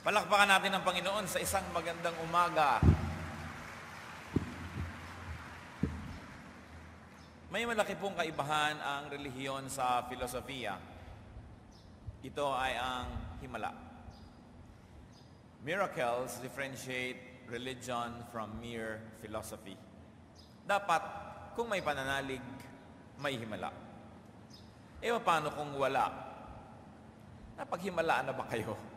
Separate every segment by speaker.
Speaker 1: Palakpakan natin ang Panginoon sa isang magandang umaga. May malaki pong kaibahan ang relihiyon sa filosofiya. Ito ay ang himala. Miracles differentiate religion from mere philosophy. Dapat, kung may pananalig, may himala. Paano kung wala? Napaghimalaan na ba kayo?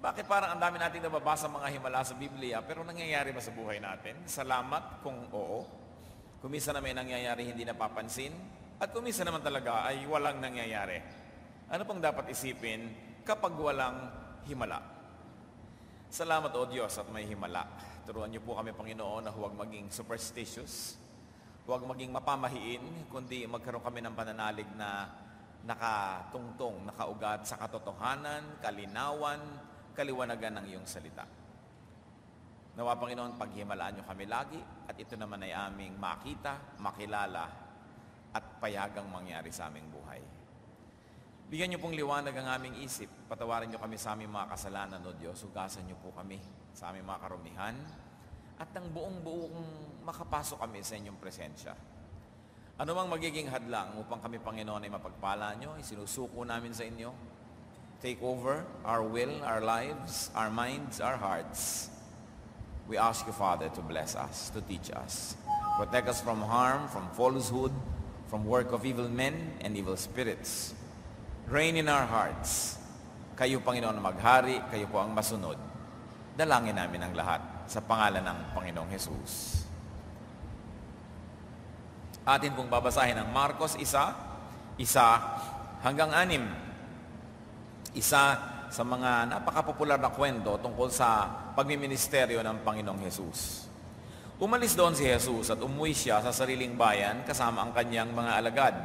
Speaker 1: Bakit parang ang dami nating nababasa mga himala sa Biblia, pero nangyayari ba sa buhay natin? Salamat kung oo. Kung minsan na may nangyayari hindi napapansin, at kung minsan naman talaga ay walang nangyayari. Ano pong dapat isipin kapag walang himala? Salamat o Diyos at may himala. Turuan niyo po kami, Panginoon, na huwag maging superstitious, huwag maging mapamahiin, kundi magkaroon kami ng pananalig na nakatungtong, nakaugat sa katotohanan, kalinawan, kaliwanagan ng iyong salita. Nawa, Panginoon, paghimalaan niyo kami lagi at ito naman ay aming makita, makilala at payagang mangyari sa aming buhay. Bigyan niyo pong liwanag ang aming isip. Patawarin niyo kami sa aming mga kasalanan, O Diyos. Hugasan niyo po kami sa aming mga karumihan at ng buong makapasok kami sa inyong presensya. Ano mang magiging hadlang upang kami, Panginoon, ay mapagpala niyo, isinusuko namin sa inyo. Take over our will, our lives, our minds, our hearts. We ask you, Father, to bless us, to teach us. Protect us from harm, from falsehood, from work of evil men and evil spirits. Reign in our hearts. Kayo, Panginoon, maghari, kayo po ang masunod. Dalangin namin ang lahat sa pangalan ng Panginoong Jesus. Atin pong babasahin ang Marcos 1:1 hanggang 6. Isa sa mga napakapopular na kwento tungkol sa pagmiministeryo ng Panginoong Jesus. Umalis doon si Jesus at umuwi siya sa sariling bayan kasama ang kanyang mga alagad.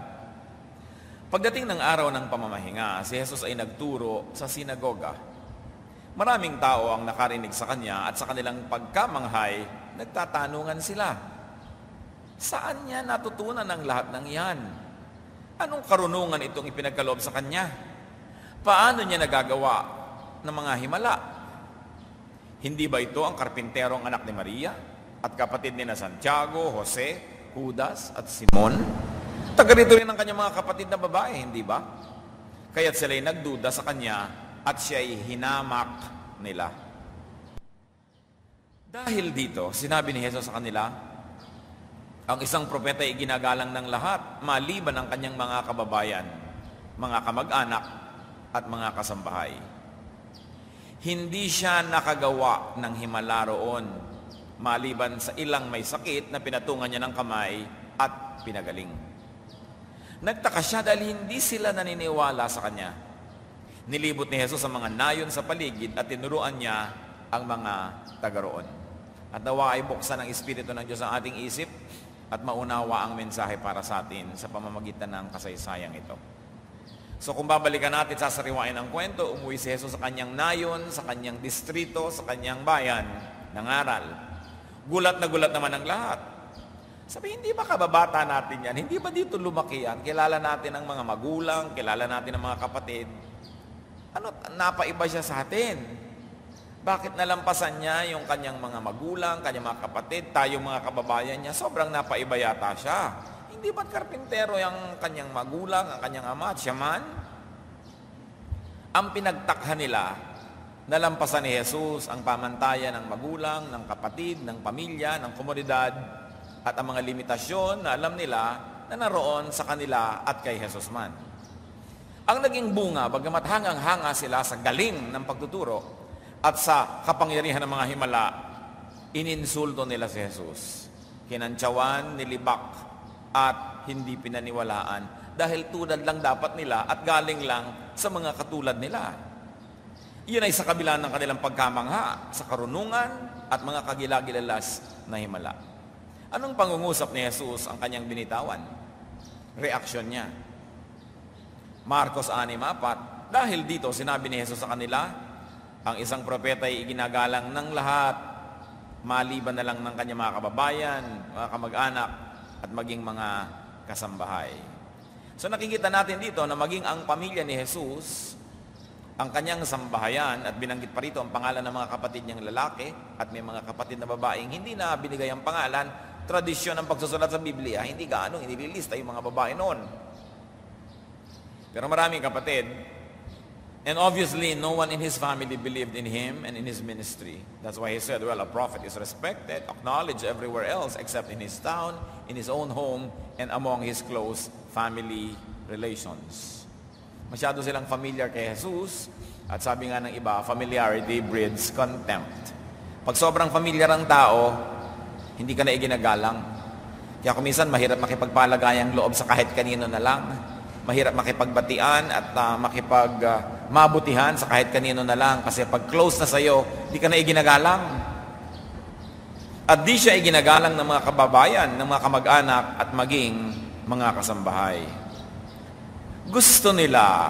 Speaker 1: Pagdating ng araw ng pamamahinga, si Jesus ay nagturo sa sinagoga. Maraming tao ang nakarinig sa kanya at sa kanilang pagkamanghay, nagtatanungan sila. Saan niya natutunan ang lahat ng iyan? Anong karunungan itong ipinagkaloob sa kanya? Paano niya nagagawa ng mga himala? Hindi ba ito ang karpinterong anak ni Maria at kapatid ni na Santiago, Jose, Judas at Simon? Taga rito rin ang kanyang mga kapatid na babae, hindi ba? Kaya't sila'y nagduda sa kanya at siya'y hinamak nila. Dahil dito, sinabi ni Jesus sa kanila, ang isang propeta ay ginagalang ng lahat, maliban ang kanyang mga kababayan, mga kamag-anak, at mga kasambahay. Hindi siya nakagawa ng himala roon, maliban sa ilang may sakit na pinatungan niya ng kamay at pinagaling. Nagtaka siya dahil hindi sila naniniwala sa kanya. Nilibot ni Jesus ang mga nayon sa paligid at tinuruan niya ang mga taga roon. At nawa ay buksan ng Espiritu ng Diyos ang ating isip at maunawa ang mensahe para sa atin sa pamamagitan ng kasaysayang ito. So kung babalikan natin, sasariwain ang kwento, umuwi si Jesus sa kanyang nayon, sa kanyang distrito, sa kanyang bayan, nangaral. Gulat naman ang lahat. Sabi, hindi ba kababata natin yan? Hindi ba dito lumaki yan? Kilala natin ang mga magulang, kilala natin ang mga kapatid. Ano, napaiba siya sa atin? Bakit nalampasan niya yung kanyang mga magulang, kanyang mga kapatid, tayong mga kababayan niya? Sobrang napaiba yata siya. Hindi ba't karpintero yung kanyang magulang, ang kanyang ama at siya man? Ang pinagtakhan nila, nalampasan ni Jesus ang pamantayan ng magulang, ng kapatid, ng pamilya, ng komunidad, at ang mga limitasyon na alam nila na naroon sa kanila at kay Jesus man. Ang naging bunga, bagamat hangang-hanga sila sa galing ng pagtuturo at sa kapangyarihan ng mga himala, ininsulto nila si Jesus. Kinantsawan, nilibak, at hindi pinaniwalaan dahil tulad lang dapat nila at galing lang sa mga katulad nila. Iyon ay sa kabila ng kanilang pagkamangha sa karunungan at mga kagilagilalas na himala. Anong pangungusap ni Jesus ang kanyang binitawan? Reaksyon niya. Marcos 6:4, dahil dito sinabi ni Jesus sa kanila, ang isang propeta ay iginagalang ng lahat, maliban na lang ng kanyang mga kababayan, mga kamag-anak, at maging mga kasambahay. So nakikita natin dito na maging ang pamilya ni Jesus ang kanyang sambahayan, at binanggit pa rito ang pangalan ng mga kapatid niyang lalaki at may mga kapatid na babaeng hindi na binigay ang pangalan. Tradisyon ng pagsusulat sa Biblia, hindi gaano inililista yung mga babae noon. Pero maraming kapatid, and obviously no one in his family believed in him and in his ministry. That's why he said, well, a prophet is respected, acknowledged everywhere else except in his town, in his own home, and among his close family relations. Masyado silang familiar kay Jesus, at sabi nga ng iba, familiarity breeds contempt. Pag sobrang familiar ang tao, hindi ka na iginagalang. Kaya kung minsan mahirap makipagpalagayang loob sa kahit kanino na lang. Mahirap makipagbatian at mabutihan sa kahit kanino na lang. Kasi pag close na sa'yo, hindi ka na iginagalang. At di siya iginagalang ng mga kababayan, ng mga kamag-anak at maging mga kasambahay. Gusto nila,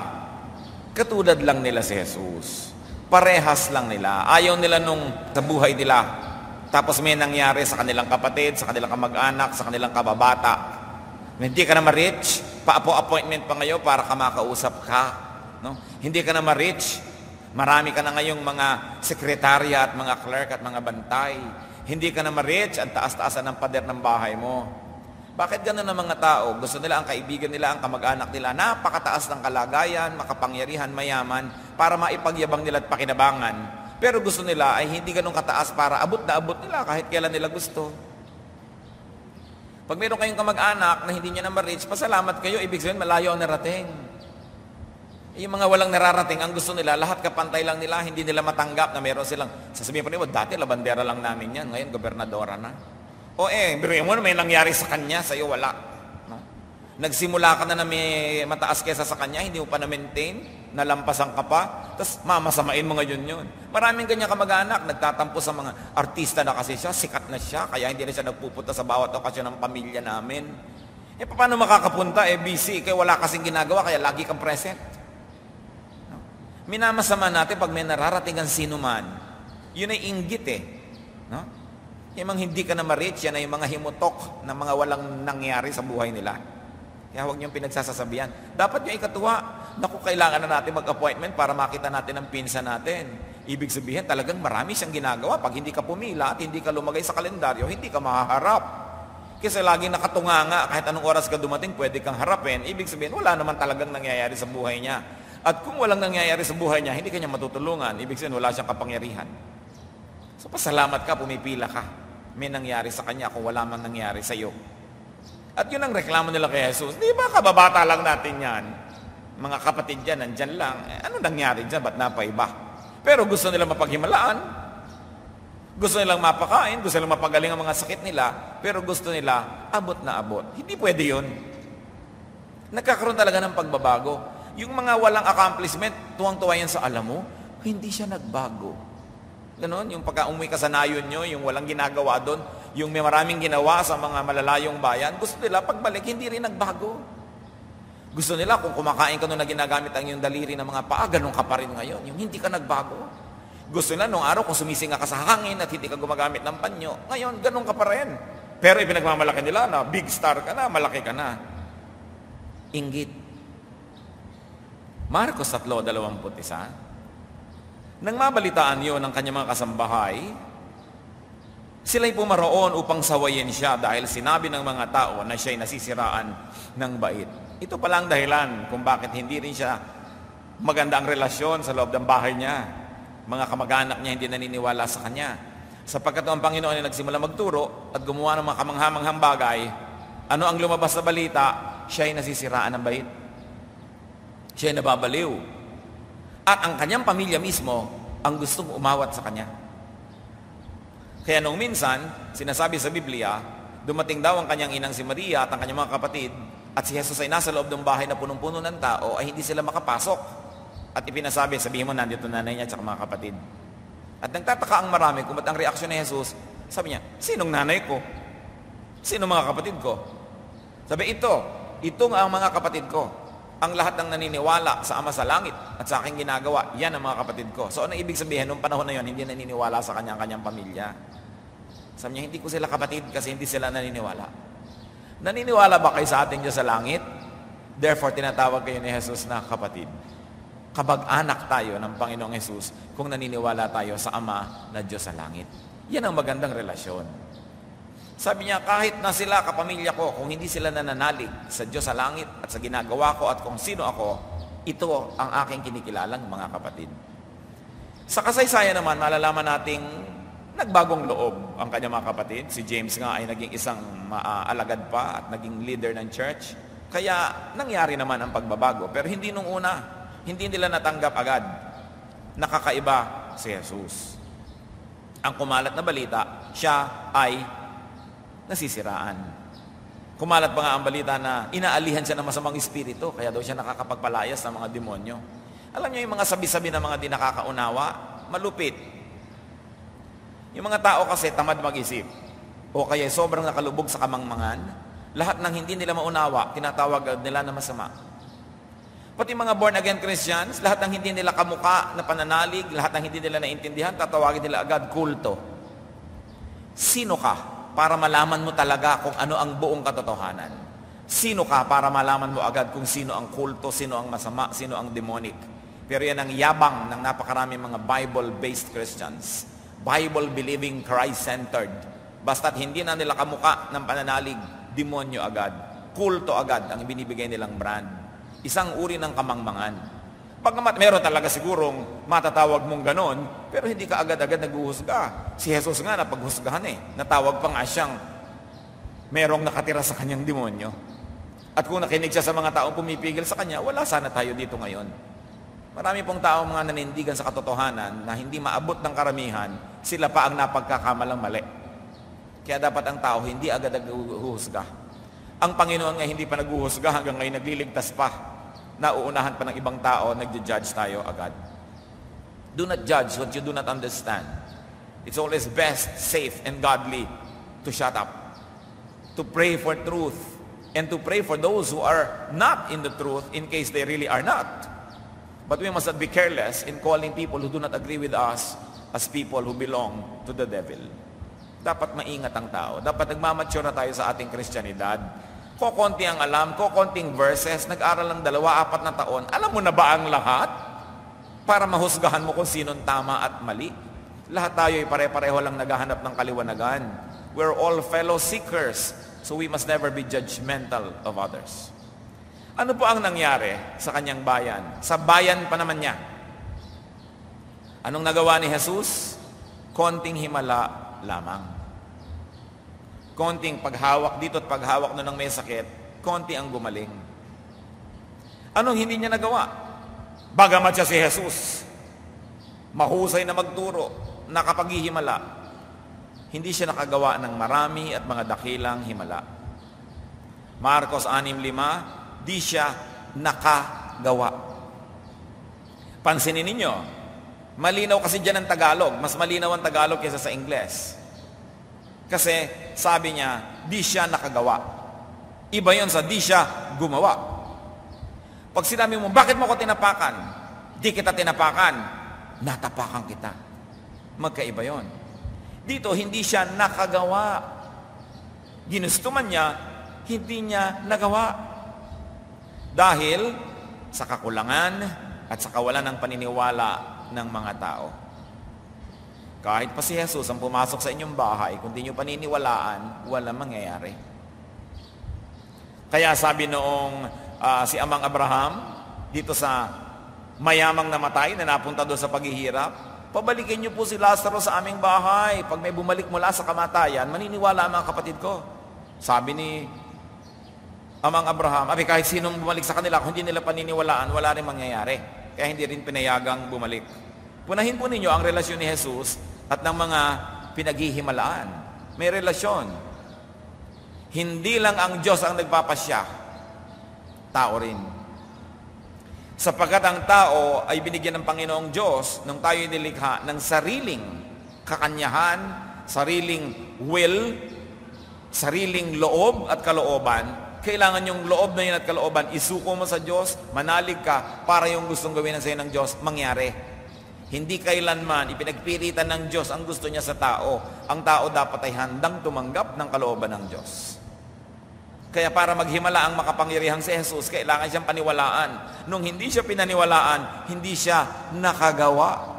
Speaker 1: katulad lang nila si Jesus. Parehas lang nila. Ayaw nila nung sa buhay nila. Tapos may nangyari sa kanilang kapatid, sa kanilang kamag-anak, sa kanilang kababata. Hindi ka na ma-reach, pa-appointment pa ngayon para ka makausap ka. No? Hindi ka na ma-reach, marami ka na ngayong mga sekretarya at mga clerk at mga bantay. Hindi ka na ma-reach, ang taas-taasan ng pader ng bahay mo. Bakit gano'n ang mga tao? Gusto nila ang kaibigan nila, ang kamag-anak nila, napakataas ng kalagayan, makapangyarihan, mayaman, para maipagyabang nila at pakinabangan. Pero gusto nila ay hindi gano'ng kataas para abot na abot nila kahit kailan nila gusto. Pag meron kayong kamag-anak na hindi niya na ma-reach, pasalamat kayo, ibig sabihin malayo ang narating. Yung mga walang nararating, ang gusto nila, lahat kapantay lang nila, hindi nila matanggap na meron silang, sasabihin pa nila, dati labandera lang namin yan, ngayon gobernadora na. O biruin mo na may nangyari sa kanya, sa'yo wala. No? Nagsimula ka na may mataas kesa sa kanya, hindi mo pa na-maintain, nalampasan ka pa, tapos mamasamain mo ngayon yun. Maraming ganyan kamag-anak, nagtatampo sa mga artista na kasi siya, sikat na siya, kaya hindi na siya nagpupunta sa bawat okasyon ng pamilya namin. Paano makakapunta? Busy, kaya wala kasing ginagawa, kaya lagi kang present. No? Minamasama natin pag may nararating ang sino man, yun ay inggit No? Yung mga hindi ka na ma-reach, yan ay mga himutok na mga walang nangyari sa buhay nila. Kaya huwag niyong pinagsasasabihan. Dapat yung ikatuwa, naku, kailangan na natin mag-appointment para makita natin ang pinsan natin. Ibig sabihin, talagang marami siyang ginagawa. Pag hindi ka pumila at hindi ka lumagay sa kalendaryo, hindi ka mahaharap. Kasi laging nakatunganga, kahit anong oras ka dumating, pwede kang harapin. Ibig sabihin, wala naman talagang nangyayari sa buhay niya. At kung walang nangyayari sa buhay niya, hindi ka niya matutulungan. Ibig sabihin, wala siyang kapangyarihan. So, pasalamat ka, pumipila ka. May nangyari sa kanya kung wala man nangyari sa iyo. At yun ang reklamo nila kay Jesus. Di ba kababata lang natin yan? Mga kapatid dyan, nandyan lang. Ano nangyari dyan? Ba't napaiba? Pero gusto nilang mapaghimalaan. Gusto nilang mapakain. Gusto nilang mapagaling ang mga sakit nila. Pero gusto nila, abot na abot. Hindi pwede yun. Nagkakaroon talaga ng pagbabago. Yung mga walang accomplishment, tuwang-tuwa yan sa alam mo, hindi siya nagbago. Ganon, yung pagka-umuwi ka sa nayon nyo, yung walang ginagawa doon, yung may maraming ginawa sa mga malalayong bayan, gusto nila pagbalik, hindi rin nagbago. Gusto nila kung kumakain ka nung na ginagamit ang yung daliri ng mga paa, ganun ka pa rin ngayon, yung hindi ka nagbago. Gusto nila nung araw kung sumisinga ka sa hangin at hindi ka gumagamit ng panyo, ngayon ganun ka pa rin. Pero ipinagmamalaki nila na big star ka na, malaki ka na. Inggit. Marcos 3:21. Nang mabalitaan yun ng kanyang mga kasambahay, sila'y pumaroon upang sawayin siya dahil sinabi ng mga tao na siya'y nasisiraan ng bait. Ito palang dahilan kung bakit hindi rin siya maganda ang relasyon sa loob ng bahay niya. Mga kamag-anak niya hindi naniniwala sa kanya. Sapagkat ang Panginoon ay nagsimula magturo at gumawa ng mga kamanghamanghang bagay, ano ang lumabas sa balita? Siya'y nasisiraan ng bait. Siya'y nababaliw. At ang kanyang pamilya mismo ang gustong umawat sa kanya. Kaya nung minsan, sinasabi sa Biblia, dumating daw ang kanyang inang si Maria at ang kanyang mga kapatid, at si Jesus ay nasa loob ng bahay na punong-puno ng tao, ay hindi sila makapasok. At ipinasabi, sabihin mo, nandito nanay niya at mga kapatid. At nagtataka ang marami kung ba't ang reaksyon ni Jesus, sabi niya, sinong nanay ko? Sinong mga kapatid ko? Sabi, ito nga ang mga kapatid ko. Ang lahat ng naniniwala sa Ama sa Langit at sa aking ginagawa, yan ang mga kapatid ko. So, ano ibig sabihin? Noong panahon na yon, hindi naniniwala sa kanyang pamilya. Sabi niya, hindi ko sila kapatid kasi hindi sila naniniwala. Naniniwala ba kayo sa ating Diyos sa langit? Therefore, tinatawag kayo ni Jesus na kapatid. Kabag-anak tayo ng Panginoong Hesus kung naniniwala tayo sa Ama na Diyos sa langit. Yan ang magandang relasyon. Sabi niya, kahit na sila, kapamilya ko, kung hindi sila nananalig sa Diyos sa langit at sa ginagawa ko at kung sino ako, ito ang aking kinikilalang mga kapatid. Sa kasaysayan naman, malalaman nating nagbagong loob ang kanyang mga kapatid. Si James nga ay naging isang alagad pa at naging leader ng church. Kaya nangyari naman ang pagbabago. Pero hindi nung una. Hindi nila natanggap agad. Nakakaiba si Jesus. Ang kumalat na balita, siya ay nasisiraan. Kumalat pa nga ang balita na inaalihan siya ng masamang espiritu, kaya daw siya nakakapagpalayas ng mga demonyo. Alam niyo yung mga sabi-sabi ng mga di nakakaunawa, malupit. Yung mga tao kasi tamad mag-isip, o kaya sobrang nakalubog sa kamangmangan, lahat ng hindi nila maunawa, tinatawag nila na masama. Pati mga born-again Christians, lahat ng hindi nila kamuka na pananalig, lahat ng hindi nila naintindihan, tatawagin nila agad kulto. Sino ka para malaman mo talaga kung ano ang buong katotohanan? Sino ka para malaman mo agad kung sino ang kulto, sino ang masama, sino ang demonic? Pero yan ang yabang ng napakaraming mga Bible-based Christians. Bible-believing, Christ-centered. Basta't hindi na nila kamuka ng pananalig, demonyo agad. Kulto agad ang binibigay nilang brand. Isang uri ng kamangmangan. Pagkamat meron talaga sigurong matatawag mong ganon, pero hindi ka agad-agad naghuhusga. Si Jesus nga napaghusgahan Natawag pa nga siyang merong nakatira sa kanyang demonyo. At kung nakinig siya sa mga taong pumipigil sa kanya, wala sana tayo dito ngayon. Marami pong taong mga nanindigan sa katotohanan na hindi maabot ng karamihan, sila pa ang napagkakamalang mali. Kaya dapat ang tao hindi agad naghuhusga. Ang Panginoon nga hindi pa naghuhusga hanggang ngayon nagliligtas pa. Nauunahan pa ng ibang tao, nagja-judge tayo agad. Do not judge what you do not understand. It's always best, safe, and godly to shut up. To pray for truth. And to pray for those who are not in the truth in case they really are not. But we must not be careless in calling people who do not agree with us as people who belong to the devil. Dapat maingat ang tao. Dapat nagmamature na tayo sa ating Kristyanidad. Kokonti ang alam, kokonting verses, nag-aral ng 2-4 na taon. Alam mo na ba ang lahat? Para mahusgahan mo kung sinong tama at mali. Lahat tayo ay pare-pareho lang naghahanap ng kaliwanagan. We're all fellow seekers, so we must never be judgmental of others. Ano po ang nangyari sa kanyang bayan? Sa bayan pa naman niya. Anong nagawa ni Jesus? Konting himala lamang. Konting paghawak dito at paghawak na ng may sakit, konti ang gumaling. Anong hindi niya nagawa? Bagamat siya si Jesus, mahusay na magturo, nakapaghihimala, hindi siya nakagawa ng marami at mga dakilang himala. Marcos 6:5, di siya nakagawa. Pansinin ninyo, malinaw kasi dyan ang Tagalog, mas malinaw ang Tagalog kaysa sa Ingles. Kasi sabi niya, di siya nakagawa. Iba yon sa di siya gumawa. Pag sinabi mo, bakit mo ko tinapakan? Di kita tinapakan. Natapakan kita. Magkaiba yon. Dito, hindi siya nakagawa. Ginusto man niya, hindi niya nagawa. Dahil sa kakulangan at sa kawalan ng paniniwala ng mga tao. Kahit pa si Jesus ang pumasok sa inyong bahay, kung di nyo paniniwalaan, walang mangyayari. Kaya sabi noong si Amang Abraham, dito sa mayamang namatay na napunta doon sa paghihirap, pabalikin nyo po si Lazaro sa aming bahay. Pag may bumalik mula sa kamatayan, maniniwala ang mga kapatid ko. Sabi ni Amang Abraham, kahit sinong bumalik sa kanila, kung hindi nila paniniwalaan, wala rin mangyayari. Kaya hindi rin pinayagang bumalik. Punahin po ninyo ang relasyon ni Jesus at ng mga pinaghihimalaan. May relasyon. Hindi lang ang Diyos ang nagpapasya, tao rin. Sapagkat ang tao ay binigyan ng Panginoong Diyos nung tayo nilikha ng sariling kakanyahan, sariling will, sariling loob at kalooban. Kailangan yung loob na yun at kalooban, isuko mo sa Diyos, manalig ka para yung gustong gawin ng sa'yo ng Diyos, mangyari. Hindi kailanman ipinagpilitan ng Diyos ang gusto niya sa tao. Ang tao dapat ay handang tumanggap ng kalooban ng Diyos. Kaya para maghimala ang makapangyarihang si Jesus, kailangan siyang paniwalaan. Nung hindi siya pinaniwalaan, hindi siya nakagawa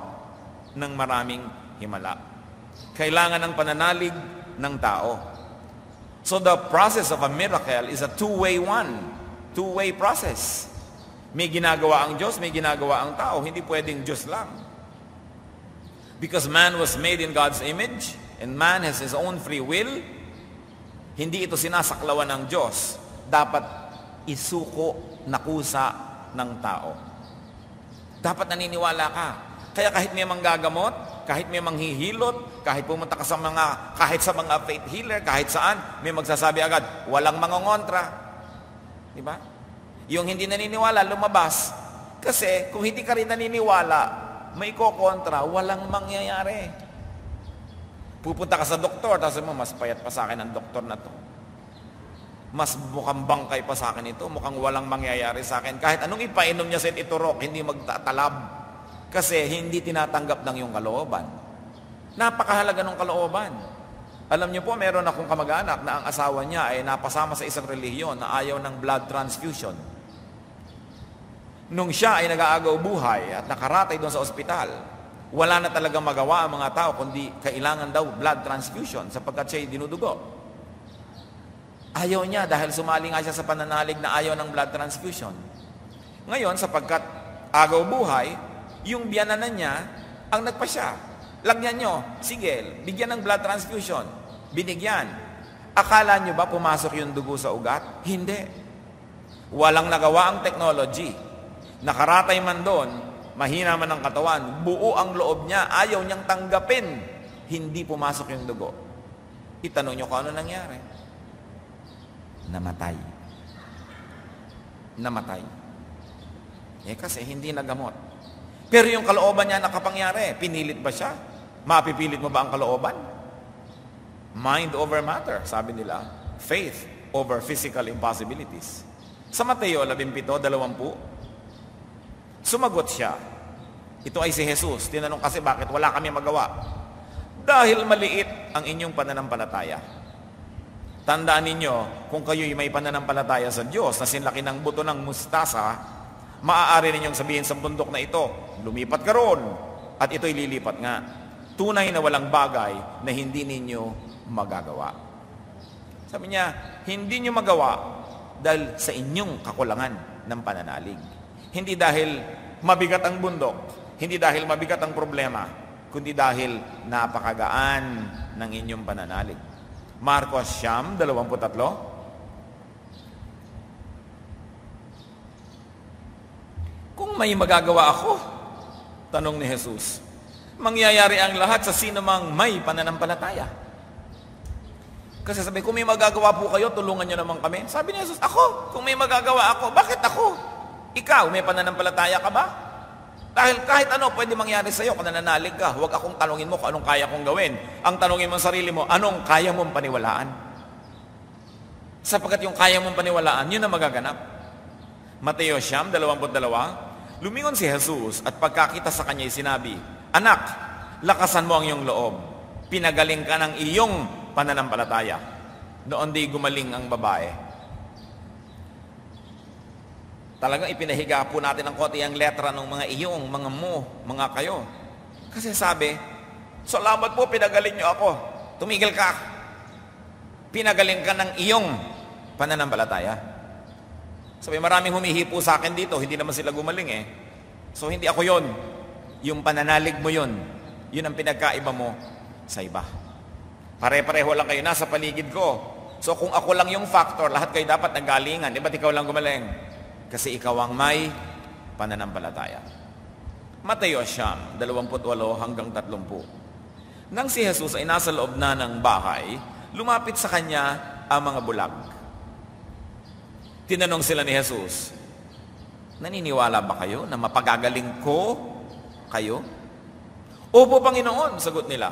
Speaker 1: ng maraming himala. Kailangan ng pananalig ng tao. So the process of a miracle is a two-way process. May ginagawa ang Diyos, may ginagawa ang tao. Hindi pwedeng Diyos lang. Because man was made in God's image, and man has his own free will, hindi ito sinasaklawan ng Diyos. Dapat isuko na kusa ng tao. Dapat naniniwala ka. Kaya kahit may manggagamot, kahit may manghihilot, kahit pumunta ka sa mga faith healer, kahit saan, may magsasabi agad, walang mangongontra. Diba? Yung hindi naniniwala, lumabas. Kasi kung hindi ka rin naniniwala, may kokontra, walang mangyayari. Pupunta ka sa doktor, tapos mo, mas payat pa sa akin ang doktor na to. Mas mukhang bangkay pa sa akin ito, mukhang walang mangyayari sa akin. Kahit anong ipainom niya sa iturok, hindi magtatalab. Kasi hindi tinatanggap ng iyong kalooban. Napakahalaga ng kalooban. Alam niyo po, meron akong kamag-anak na ang asawa niya ay napasama sa isang relihiyon na ayaw ng blood transfusion. Nung siya ay nag-aagaw buhay at nakaratay doon sa ospital, wala na talagang magawa ang mga tao kundi kailangan daw blood transfusion sapagkat siya'y dinudugo. Ayaw niya dahil sumali nga siya sa pananalig na ayaw ng blood transfusion. Ngayon, sapagkat agaw buhay, yung biyananan niya ang nagpasya. Lagyan nyo, sige, bigyan ng blood transfusion. Binigyan. Akala nyo ba pumasok yung dugo sa ugat? Hindi. Walang nagawa ang technology. Nakaratay man doon, mahina man ang katawan, buo ang loob niya, ayaw niyang tanggapin. Hindi pumasok yung dugo. Itanong nyo kung ano nangyari. Namatay. Namatay. Kasi hindi nagamot. Pero yung kalooban niya nakapangyari, pinilit ba siya? Mapipilit mo ba ang kalooban? Mind over matter, sabi nila. Faith over physical impossibilities. Sa Mateo 17:20, sumagot siya. Ito ay si Jesus. Tinanong kasi bakit wala kami magawa. Dahil maliit ang inyong pananampalataya. Tandaan ninyo, kung kayo'y may pananampalataya sa Diyos na sinlaki ng buto ng mustasa, maaari ninyong sabihin sa bundok na ito, lumipat ka roon, at ito'y lilipat nga. Tunay na walang bagay na hindi ninyo magagawa. Sabi niya, hindi nyo magawa dahil sa inyong kakulangan ng pananalig. Hindi dahil mabigat ang bundok, hindi dahil mabigat ang problema, kundi dahil napakagaan ng inyong pananalig. Marcos 9:23. Kung may magagawa ako, tanong ni Jesus, mangyayari ang lahat sa sino mang may pananampalataya. Kasi sabi, kung may magagawa po kayo, tulungan nyo naman kami. Sabi ni Jesus, ako, kung may magagawa ako, bakit ako? Ikaw, may pananampalataya ka ba? Dahil kahit ano pwede mangyari sa iyo kung nananalig ka, huwag akong tanungin mo kung anong kaya kong gawin. Ang tanungin mo sa sarili mo, anong kaya mong paniwalaan? Sapagkat yung kaya mong paniwalaan, yun ang magaganap. Mateo 9:22, lumingon si Jesus at pagkakita sa kanya'y sinabi, Anak, lakasan mo ang iyong loob. Pinagaling ka ng iyong pananampalataya. Noon di gumaling ang babae. Talagang ipinahiga po natin ng konti ang letra ng mga iyong, mga mo, mga kayo. Kasi sabi, salamat po, pinagaling niyo ako. Tumigil ka. Pinagaling ka ng iyong pananampalataya. Sabi, maraming humihipo sa akin dito, hindi naman sila gumaling eh. So, hindi ako yon. Yung pananalig mo yon. Yun ang pinagkaiba mo sa iba. Pare-pareho lang kayo, nasa paligid ko. So, kung ako lang yung factor, lahat kayo dapat nagalingan. Di ba't ikaw lang gumaling? Kasi ikaw ang may pananampalataya. Mateo 28:30. Nang si Jesus ay nasa loob na ng bahay, lumapit sa kanya ang mga bulag. Tinanong sila ni Jesus, naniniwala ba kayo na mapagagaling ko kayo? Opo, Panginoon, sagot nila.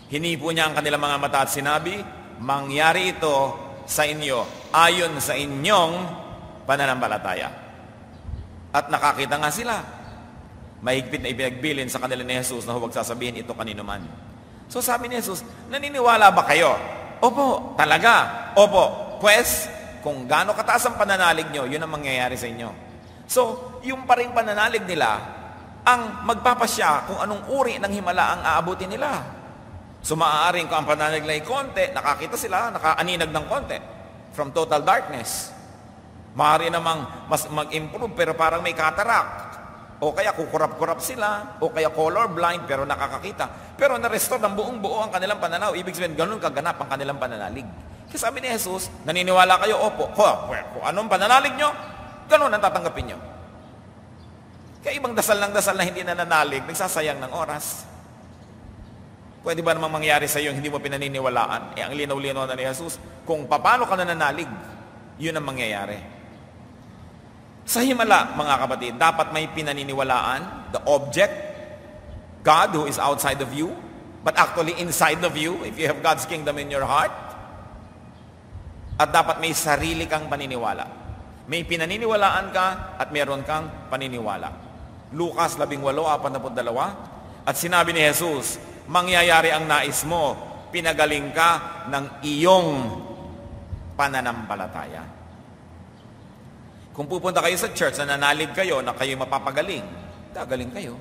Speaker 1: Hinipo niya ang kanilang mga mata at sinabi, mangyari ito sa inyo ayon sa inyong pananampalataya. At nakakita nga sila. Mahigpit na ipinagbilin sa kanila ni Jesus na huwag sasabihin ito kanino man. So sabi ni Jesus, naniniwala ba kayo? Opo, talaga. Opo, Pwes, kung gaano kataas ang pananalig nyo, yun ang mangyayari sa inyo. So, yung pa rin pananalig nila, ang magpapasya kung anong uri ng himala ang aabutin nila. So, maaaring kung ang pananalig na konti, nakakita sila, nakaaninag ng konti from total darkness. Maaari namang mas mag-improve pero parang may cataract. O kaya kukurap-kurap sila, o kaya colorblind pero nakakakita. Pero na-restore ng buong buo ang kanilang pananaw. Ibig sabihin, ganun kaganap ang kanilang pananalig. Kasi sabi ni Jesus, naniniwala kayo, opo. Kung anong pananalig nyo, ganun ang tatanggapin nyo. Kaya ibang dasal ng dasal na hindi nananalig, nagsasayang ng oras. Pwede ba namang mangyari sa iyo hindi mo pinaniniwalaan? Ang linaw-linaw na ni Jesus, kung paano ka nananalig, yun ang mangyayari. Sa himala, mga kapatid, dapat may pinaniniwalaan, the object, God who is outside of you, but actually inside of you, if you have God's kingdom in your heart. At dapat may sarili kang paniniwala. May pinaniniwalaan ka at meron kang paniniwala. Lucas 18:42, at sinabi ni Jesus, mangyayari ang nais mo, pinagaling ka ng iyong pananampalataya. Kung pupunta kayo sa church na nanalig kayo na kayo mapapagaling, gagaling kayo.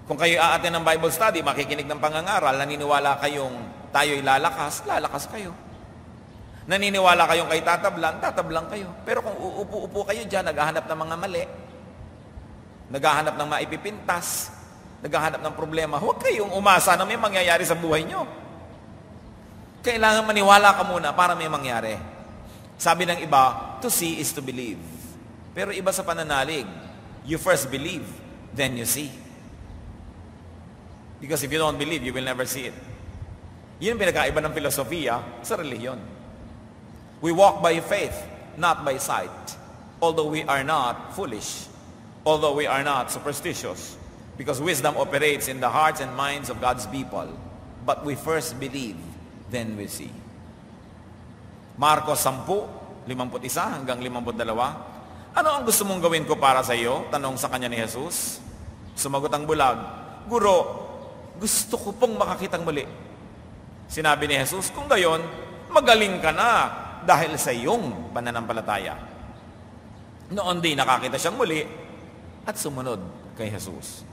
Speaker 1: Kung kayo aatin ng Bible study, makikinig ng pangangaral, naniniwala kayong tayo'y lalakas, lalakas kayo. Naniniwala kayong kay tatablang kayo. Pero kung uupo-upo kayo dyan, naghahanap ng mga mali, naghahanap ng maipipintas, naghahanap ng problema, huwag kayong umasa na may mangyayari sa buhay nyo. Kailangan maniwala ka muna para may mangyari. Sabi ng iba, to see is to believe. Pero iba sa pananalig, you first believe, then you see. Because if you don't believe, you will never see it. Yun ang pinagkaiba ng filosofiya sa relihiyon. We walk by faith, not by sight. Although we are not foolish. Although we are not superstitious. Because wisdom operates in the hearts and minds of God's people. But we first believe, then we see. Marcos 10:51 hanggang 52. Ano ang gusto mong gawin ko para sa iyo? Tanong sa kanya ni Jesus. Sumagot ang bulag, Guro, gusto ko pong makakitang muli. Sinabi ni Jesus, kung gayon, magaling ka na dahil sa iyong pananampalataya. Noon din nakakita siyang muli at sumunod kay Jesus.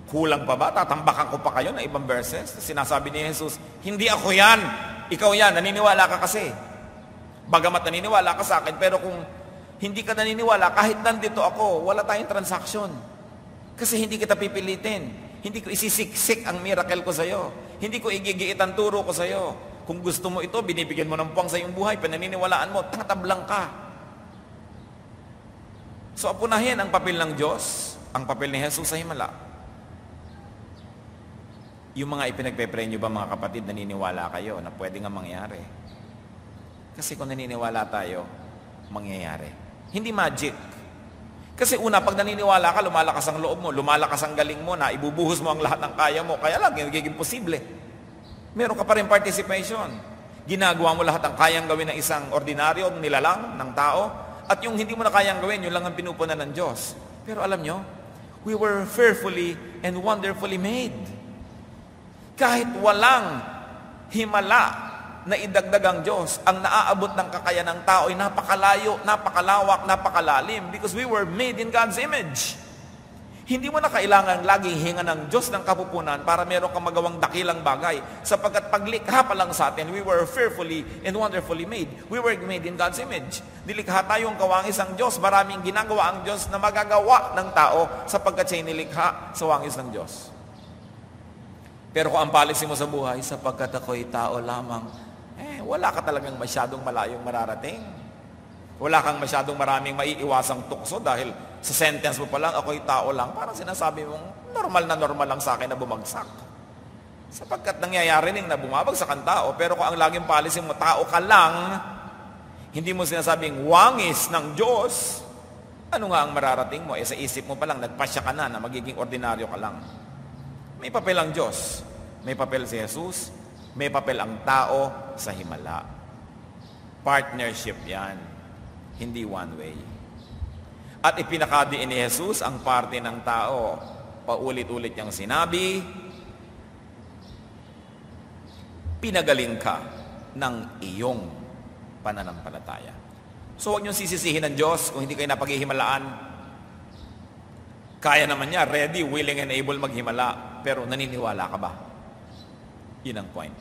Speaker 1: Kulang pa ba? Tatambakan ko pa kayo na ibang verses? Sinasabi ni Jesus, hindi ako yan. Ikaw yan, naniniwala ka kasi. Bagamat naniniwala ka sa akin, pero kung hindi ka naniniwala, kahit nandito ako, wala tayong transaction. Kasi hindi kita pipilitin. Hindi ko isisiksik ang miracle ko sa iyo. Hindi ko igigiit ang turo ko sa iyo. Kung gusto mo ito, binibigyan mo ng puwang sa iyong buhay, pananiniwalaan mo, tatablang ka. So, apunahin ang papel ng Diyos, ang papel ni Jesus sa himala. Yung mga ipinagpe-pray nyo ba, mga kapatid, naniniwala kayo na pwede nga mangyari? Kasi kung naniniwala tayo, mangyayari. Hindi magic. Kasi una, pag naniniwala ka, lumalakas ang loob mo, lumalakas ang galing mo na ibubuhos mo ang lahat ng kaya mo, kaya lang, nagiging posible. Meron ka pa rin participation. Ginagawa mo lahat ang kayang gawin ng isang ordinaryo, nilalang, ng tao, at yung hindi mo na kayang gawin, yun lang ang pinupunan ng Diyos. Pero alam nyo, we were fearfully and wonderfully made. Kahit walang himala na idagdag ang Diyos, ang naaabot ng kakayahan ng tao ay napakalayo, napakalawak, napakalalim because we were made in God's image. Hindi mo na kailangan laging hinga ng Diyos ng kapupunan para meron kang magawang dakilang bagay sapagkat paglikha pa lang sa atin, we were fearfully and wonderfully made. We were made in God's image. Nilikha tayong kawangis ang Diyos. Maraming ginagawa ang Diyos na magagawa ng tao sapagkat siya'y nilikha sa wangis ng Diyos. Pero kung ang policy mo sa buhay, sapagkat ako'y tao lamang, wala ka talagang masyadong malayong mararating. Wala kang masyadong maraming maiiwasang tukso dahil sa sentence mo pa lang, ako'y tao lang. Parang sinasabi mong, normal lang sa akin na bumagsak. Sapagkat nangyayari rin na bumabagsak ang tao, pero kung ang laging policy mo, tao ka lang, hindi mo sinasabing wangis ng Diyos, ano nga ang mararating mo? Sa isip mo pa lang, nagpasya ka na magiging ordinaryo ka lang. May papel ang Diyos. May papel si Jesus. May papel ang tao sa himala. Partnership yan. Hindi one way. At ipinakadiin ni Jesus ang parte ng tao. Paulit-ulit niyang sinabi, pinagaling ka ng iyong pananampalataya. So huwag niyong sisisihin ng Diyos kung hindi kayo napaghihimalaan. Kaya naman niya, ready, willing, and able maghimala. Pero naniniwala ka ba? Yun ang point.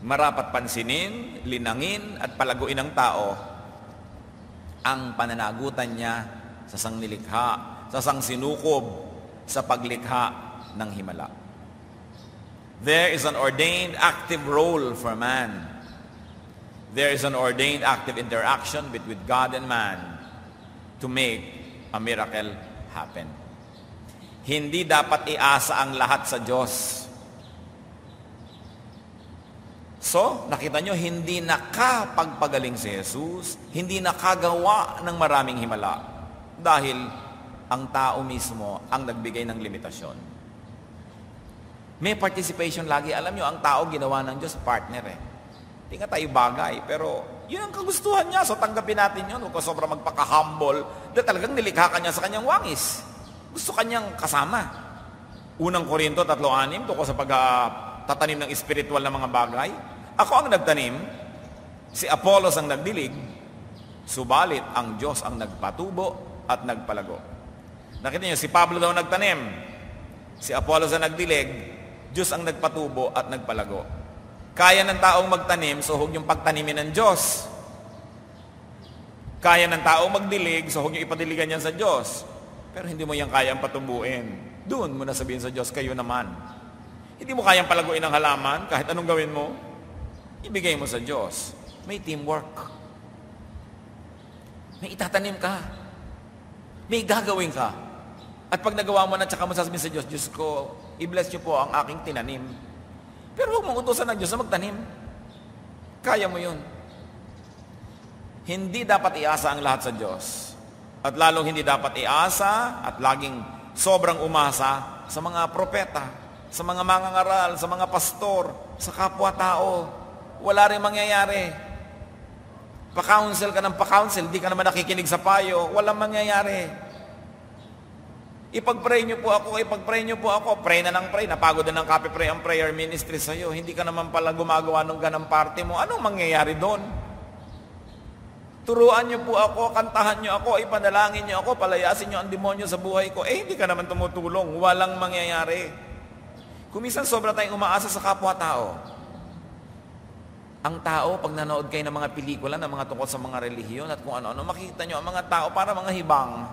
Speaker 1: Marapat pansinin, linangin, at palaguin ng tao ang pananagutan niya sa sangnilikha, sa sangsinukob, sa paglikha ng himala. There is an ordained active role for man. There is an ordained active interaction between God and man to make a miracle happen. Hindi dapat iasa ang lahat sa Diyos. So, nakita nyo, hindi nakapagpagaling si Jesus, hindi nakagawa ng maraming himala dahil ang tao mismo ang nagbigay ng limitasyon. May participation lagi. Alam nyo, ang tao ginawa ng Diyos partner eh. Hindi nga tayo bagay, pero yun ang kagustuhan niya. So tanggapin natin yun. Huwag ka sobrang magpaka-humble. Dahil talagang nilikha ka niya sa kanyang wangis. Gusto kanyang kasama. Unang Korinto 3:6, tungkol sa pagtatanim ng espiritual na mga bagay. Ako ang nagtanim, si Apollos ang nagdilig, subalit ang Diyos ang nagpatubo at nagpalago. Nakita niyo, si Pablo daw nagtanim, si Apollos ang nagdilig, Diyos ang nagpatubo at nagpalago. Kaya ng taong magtanim, so huwag yung pagtanimin ng Diyos. Kaya ng taong magdilig, so huwag yung ipadiligan yan sa Diyos. Pero hindi mo yan kayang patubuin. Doon mo na sabihin sa Diyos, kayo naman. Hindi mo kayang palaguin ang halaman, kahit anong gawin mo, ibigay mo sa Diyos. May teamwork. May itatanim ka. May gagawin ka. At pag nagawa mo na, tsaka mo sasabihin sa Diyos, Diyos ko, i-bless niyo po ang aking tinanim. Pero huwag mong utusan ng Diyos na magtanim. Kaya mo yun. Hindi dapat iasa ang lahat sa Diyos. At lalong hindi dapat iasa at laging sobrang umasa sa mga propeta, sa mga mangangaral, sa mga pastor, sa kapwa-tao. Wala rin mangyayari. Pa-counsel ka ng pa-counsel, di ka naman nakikinig sa payo, walang mangyayari. Ipag-pray niyo po ako, pray na ng pray, napagod na ng copy-pray ang prayer ministry sa'yo, hindi ka naman pala gumagawa ng ganang party mo, anong mangyayari doon? Turuan niyo po ako, kantahan niyo ako, ipanalangin niyo ako, palayasin niyo ang demonyo sa buhay ko, hindi ka naman tumutulong, walang mangyayari. Kumisan sobra tayong umaasa sa kapwa-tao. Ang tao, pag nanood kayo ng mga pelikula, ng mga tungkol sa mga relihiyon at kung ano-ano, makikita nyo ang mga tao para mga hibang.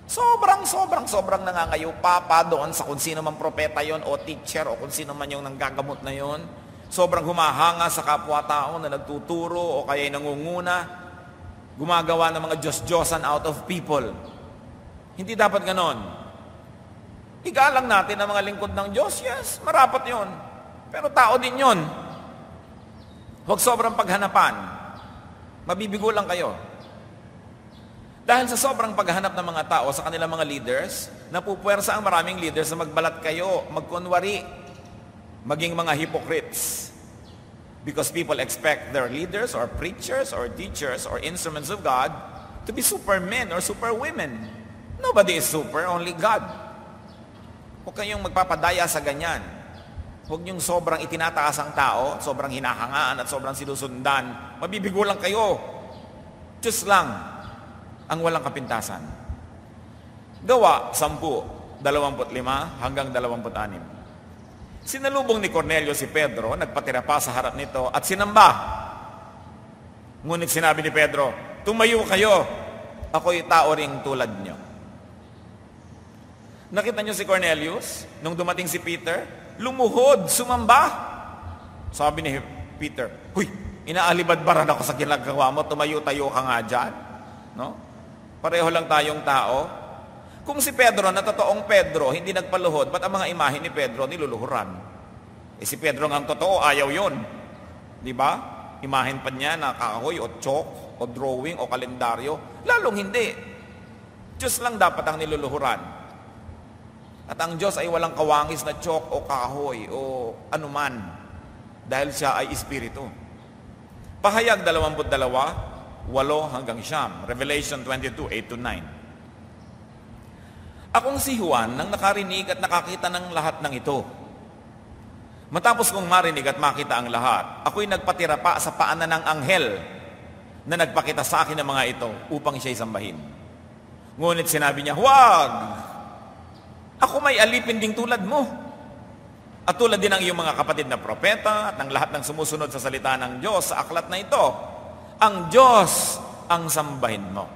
Speaker 1: Sobrang nangangayo pa doon sa kung sino man propeta yon o teacher o kung sino man yung nanggagamot na yon. Sobrang humahanga sa kapwa-tao na nagtuturo o kaya'y nangunguna. Gumagawa ng mga Diyos-Diyosan out of people. Hindi dapat ganon. Igalang natin ang mga lingkod ng Diyos, yes, marapat yon. Pero tao din yon. Huwag sobrang paghanapan. Mabibigo lang kayo. Dahil sa sobrang paghahanap ng mga tao sa kanilang mga leaders, napupuwersa ang maraming leaders na magbalat kayo, magkunwari, maging mga hypocrites. Because people expect their leaders or preachers or teachers or instruments of God to be supermen or superwomen. Nobody is super, only God. Huwag kayong magpapadaya sa ganyan. Huwag niyong sobrang itinataas ang tao, sobrang hinahangaan at sobrang sinusundan. Mabibigo lang kayo. Diyos lang ang walang kapintasan. Gawa 10:25 hanggang 26. Sinalubong ni Cornelio si Pedro, nagpatira pa sa harap nito at sinamba. Ngunit sinabi ni Pedro, tumayo kayo, ako'y tao ring tulad niyo. Nakita niyo si Cornelius, nung dumating si Peter, lumuhod, sumamba. Sabi ni Peter, huy, inaalibadbaran ako sa ginagawa mo, tumayo-tayo ka nga dyan. No? Pareho lang tayong tao. Kung si Pedro, na totoong Pedro, hindi nagpaluhod, ba't ang mga imahe ni Pedro niluluhuran? Si Pedro nga ang totoo, ayaw yun. Di ba? Imahin pa niya na kahoy o chalk o drawing o kalendaryo. Lalong hindi. Diyos lang dapat ang niluluhuran. At ang Diyos ay walang kawangis na chalk o kahoy o anuman. Dahil siya ay Espiritu. Pahayag 22, 8 hanggang 9. Revelation 22, 8-9. Akong si Juan nang nakarinig at nakakita ng lahat ng ito. Matapos kong marinig at makita ang lahat, ako'y nagpatira pa sa paanan ng anghel na nagpakita sa akin ng mga ito upang siya'y sambahin. Ngunit sinabi niya, "Huwag! Ako may alipin ding tulad mo. At tulad din ng iyong mga kapatid na propeta at ng lahat ng sumusunod sa salita ng Diyos sa aklat na ito. Ang Diyos ang sambahin mo."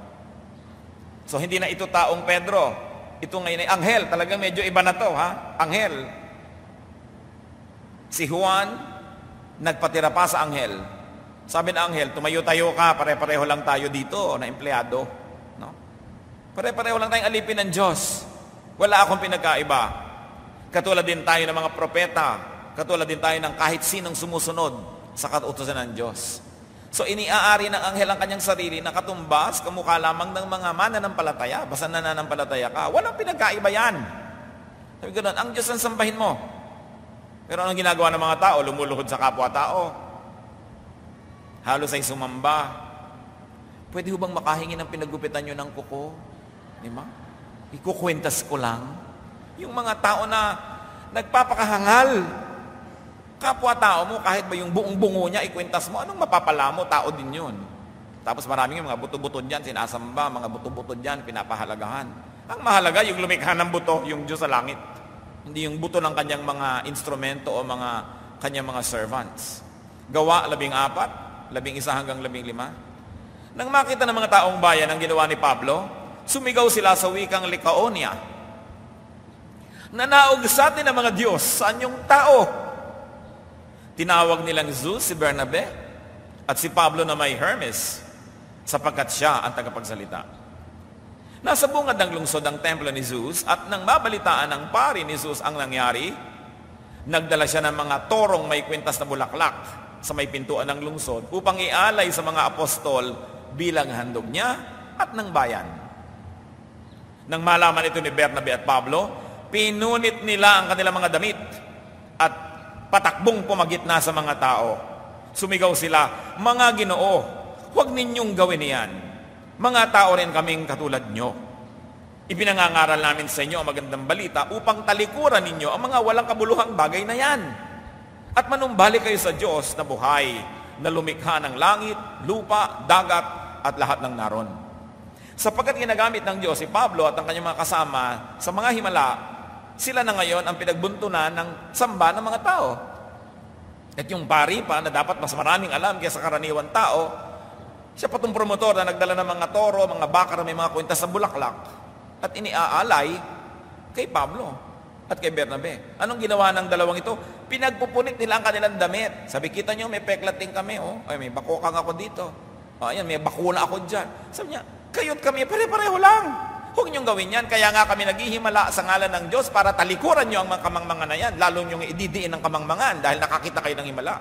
Speaker 1: So hindi na ito taong Pedro. Ito ngayon ay anghel. Talagang medyo iba na to, ha? Anghel. Si Juan, nagpatira pa sa anghel. Sabi ng anghel, "Tumayo-tayo ka, pare-pareho lang tayo dito na empleyado." No? Pare-pareho lang tayong alipin ng Diyos. Wala akong pinagkaiba. Katulad din tayo ng mga propeta. Katulad din tayo ng kahit sinong sumusunod sa kautusan ng Diyos. So iniaari ng anghel ang kanyang sarili na katumbas, kamukha lamang ng mga mananampalataya. Basta nananampalataya ka. Walang pinagkaiba yan. Sabi ko doon, ang Diyos ang sambahin mo. Pero anong ginagawa ng mga tao? Lumuluhod sa kapwa-tao. Halos ay sumamba. Pwede ho bang makahingi ng pinagupitan nyo ng kuko? Di ba? Ikukwentas ko lang. Yung mga tao na nagpapakahangal. Kapwa-tao mo, kahit ba yung buong bungo niya, ikwentas mo, anong mapapala mo? Tao din yun. Tapos maraming yung mga buto-buto dyan, sinasamba, mga buto-buto dyan, pinapahalagahan. Ang mahalaga, yung lumikha ng buto, yung Diyos sa langit. Hindi yung buto ng kanyang mga instrumento o kanyang mga servants. Gawa, 14, 11 hanggang 15. Nang makita ng mga taong bayan ang ginawa ni Pablo, sumigaw sila sa wikang Lycaonia. "Nanaog sa atin ang mga Diyos sa anyong tao." Tinawag nilang Zeus si Bernabe at si Pablo na may Hermes sapagkat siya ang tagapagsalita. Nasa bungad ng lungsod ang templo ni Zeus at nang mabalitaan ng pari ni Zeus ang nangyari, nagdala siya ng mga torong may kwintas na bulaklak sa may pintuan ng lungsod upang ialay sa mga apostol bilang handog niya at ng bayan. Nang malaman ito ni Bernabe at Pablo, pinunit nila ang kanilang mga damit at patakbong pumagitna sa mga tao. Sumigaw sila, "Mga Ginoo, huwag ninyong gawin iyan. Mga tao rin kaming katulad nyo. Ipinangangaral namin sa inyo ang magandang balita upang talikuran ninyo ang mga walang kabuluhang bagay na yan. At manumbali kayo sa Diyos na buhay, na lumikha ng langit, lupa, dagat, at lahat ng naroon." Sapagkat ginagamit ng Diyos si Pablo at ang kanyang mga kasama sa mga himala, sila na ngayon ang pinagbuntunan ng samba ng mga tao. At yung pari pa na dapat mas maraming alam kaysa karaniwan tao, siya pa itong promotor na nagdala ng mga toro, mga bakar, may mga kwintas sa bulaklak at iniaalay kay Pablo at kay Bernabe. Anong ginawa ng dalawang ito? Pinagpupunit nila ang kanilang damit. Sabi, "Kita nyo, may peklating kami. Oh. Ay, may bakokang ako dito. Ayan, may bakuna ako dyan." Sabi niya, "Kayo't kami, pare-pareho lang. Huwag niyong gawin yan. Kaya nga kami naghihimala sa ngalan ng Diyos para talikuran niyo ang mga kamangmangan na yan. Lalo niyong ididiin ang kamangmangan dahil nakakita kayo ng himala."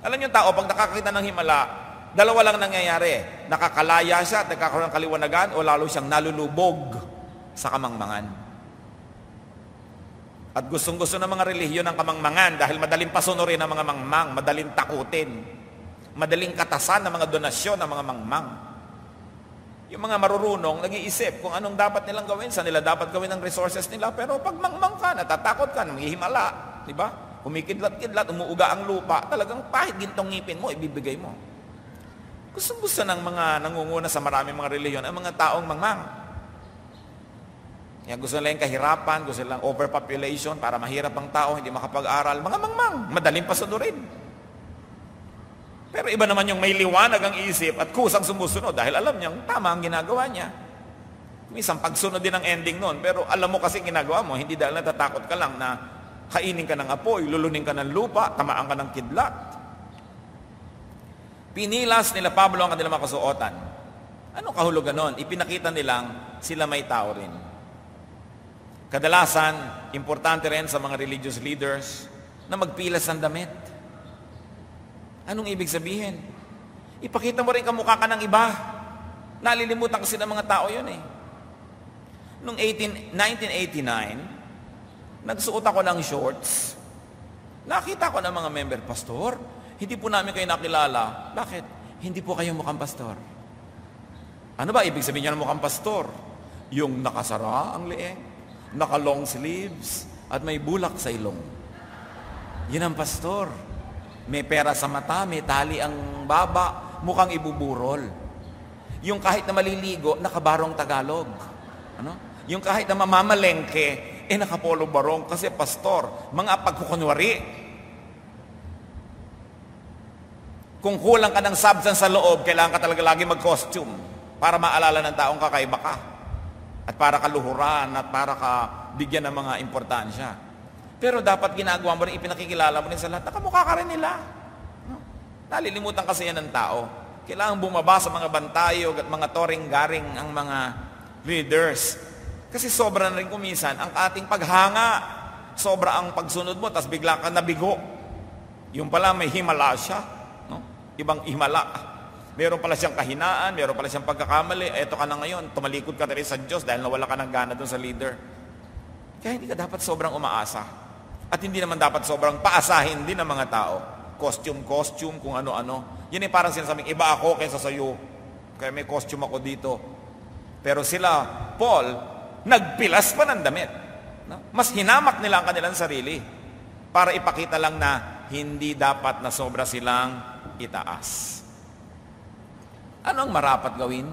Speaker 1: Alam niyo tao, pag nakakita ng himala, dalawa lang nangyayari. Nakakalaya siya at nagkakaroon ng kaliwanagan o lalo siyang nalulubog sa kamangmangan. At gustong-gusto ng mga relihiyon ng kamangmangan dahil madaling pasunurin ng mga mangmang, madaling takutin, madaling katasan ng mga donasyon ng mga mangmang. Yung mga marurunong, nag-iisip kung anong dapat nilang gawin, saan nila dapat gawin ang resources nila. Pero pag mangmang ka, natatakot ka, nanghihimala, di ba? Humikidlat-kidlat, umuuga ang lupa, talagang pahit gintong ngipin mo, ibibigay mo. Gusto ng mga nangunguna sa maraming mga reliyon ang mga taong mangmang. Kaya gusto nila yung kahirapan, gusto nila overpopulation para mahirap ang tao, hindi makapag-aral. Mga mangmang, madaling pasunurin. Pero iba naman yung may liwanag ang isip at kusang sumusunod dahil alam niyang tama ang ginagawa niya. Minsan pagsunod din ang ending nun, pero alam mo kasi ginagawa mo, hindi dahil natatakot ka lang na kainin ka ng apoy, lulunin ka ng lupa, tamaan ka ng kidlat. Pinilas nila Pablo ang kanilang mga kasuotan. Anong kahulugan nun? Ipinakita nilang sila may tao rin. Kadalasan, importante rin sa mga religious leaders na magpilas ng damit. Anong ibig sabihin? Ipakita mo rin kamukha ka ng iba. Nalilimutan kasi ng mga tao yun eh. Noong 1989, nagsuot ako ng shorts. Nakita ko ng mga member, "Pastor, hindi po namin kayo nakilala." "Bakit?" "Hindi po kayo mukhang pastor." Ano ba ibig sabihin niya ng mukhang pastor? Yung nakasara ang leeg, naka-long sleeves, at may bulak sa ilong. Yun ang pastor. May pera sa mata, may tali ang baba, mukhang ibuburol. Yung kahit na maliligo, nakabarong Tagalog. Ano? Yung kahit na mamamalengke, nakapolo barong kasi pastor. Mga pagkukunwari. Kung kulang ka ng substance sa loob, kailangan ka talaga lagi mag-costume para maalala ng taong kakaiba ka. At para kaluhuran at para ka bigyan ng mga importansya. Pero dapat ginagawa mo rin, ipinakikilala mo rin sa lahat, nakamukha ka rin nila. No? Nalilimutan kasi yan ng tao. Kailangan bumaba sa mga bantayog at mga toring-garing ang mga leaders. Kasi sobra na rin kumisan ang ating paghanga. Sobra ang pagsunod mo, tapos bigla ka nabigo. Yung pala may himala siya. No? Ibang himala. Meron pala siyang kahinaan, meron pala siyang pagkakamali. Eto ka na ngayon, tumalikod ka rin sa Diyos dahil nawala ka ng gana doon sa leader. Kaya hindi ka dapat sobrang umaasa. At hindi naman dapat sobrang paasahin din ng mga tao. Costume, kung ano-ano. Yan ay parang sinasabing, iba ako kaysa sa'yo. Kaya may costume ako dito. Pero sila, Paul, nagpilas pa ng damit. No? Mas hinamak nila ang kanilang sarili para ipakita lang na hindi dapat na sobra silang itaas. Ano ang marapat gawin?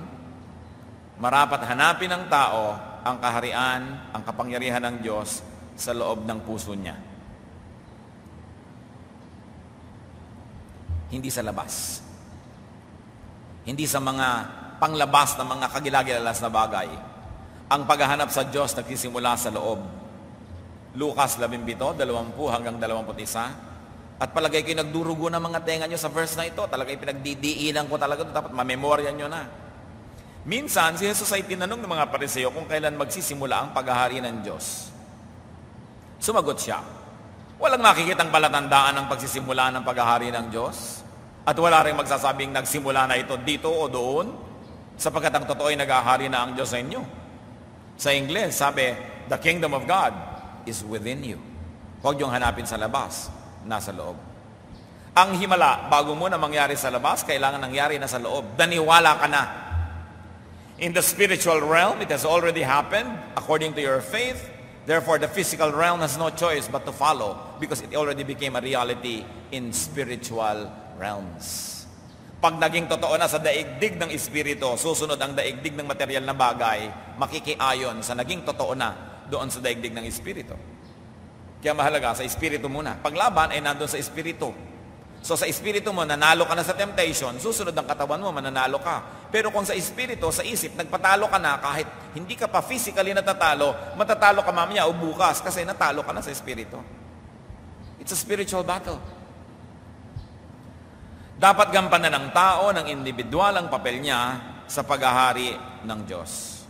Speaker 1: Marapat hanapin ng tao ang kaharian, ang kapangyarihan ng Diyos sa loob ng puso niya. Hindi sa labas. Hindi sa mga panglabas na mga kagilagilalas na bagay. Ang paghahanap sa Diyos nagsisimula sa loob. Lucas 17:20 hanggang 21. At palagay kayo nagdurugo ng mga tenga nyo sa verse na ito. Talaga pinagdidiinan ko talaga ito. Dapat mamemorya nyo na. Minsan, si Jesus ay tinanong ng mga Pariseo kung kailan magsisimula ang paghahari ng Diyos. Sumagot siya, walang makikitang palatandaan ng pagsisimula ng paghahari ng Diyos. At wala rin magsasabing nagsimula na ito dito o doon, sapagkat ang totoo ay naghahari na ang Diyos sa inyo. Sa Ingles, sabi, the kingdom of God is within you. Huwag niyong hanapin sa labas. Nasa loob. Ang himala, bago mo na mangyari sa labas, kailangan nangyari na sa loob. Daniwala ka na. In the spiritual realm, it has already happened according to your faith. Therefore, the physical realm has no choice but to follow because it already became a reality in spiritual realms. Pag naging totoo na sa daigdig ng espiritu, susunod ang daigdig ng material na bagay, makikiayon sa naging totoo na doon sa daigdig ng espiritu. Kaya mahalaga, sa espiritu muna. Paglaban ay nandun sa espiritu. So sa espiritu mo, nanalo ka na sa temptation, susunod ang katawan mo, mananalo ka. Pero kung sa espiritu, sa isip, nagpatalo ka na, kahit hindi ka pa physically natatalo, matatalo ka mamaya o bukas kasi natalo ka na sa espiritu. It's a spiritual battle. Dapat gampanan ng tao, ng individual, ang papel niya sa paghahari ng Diyos.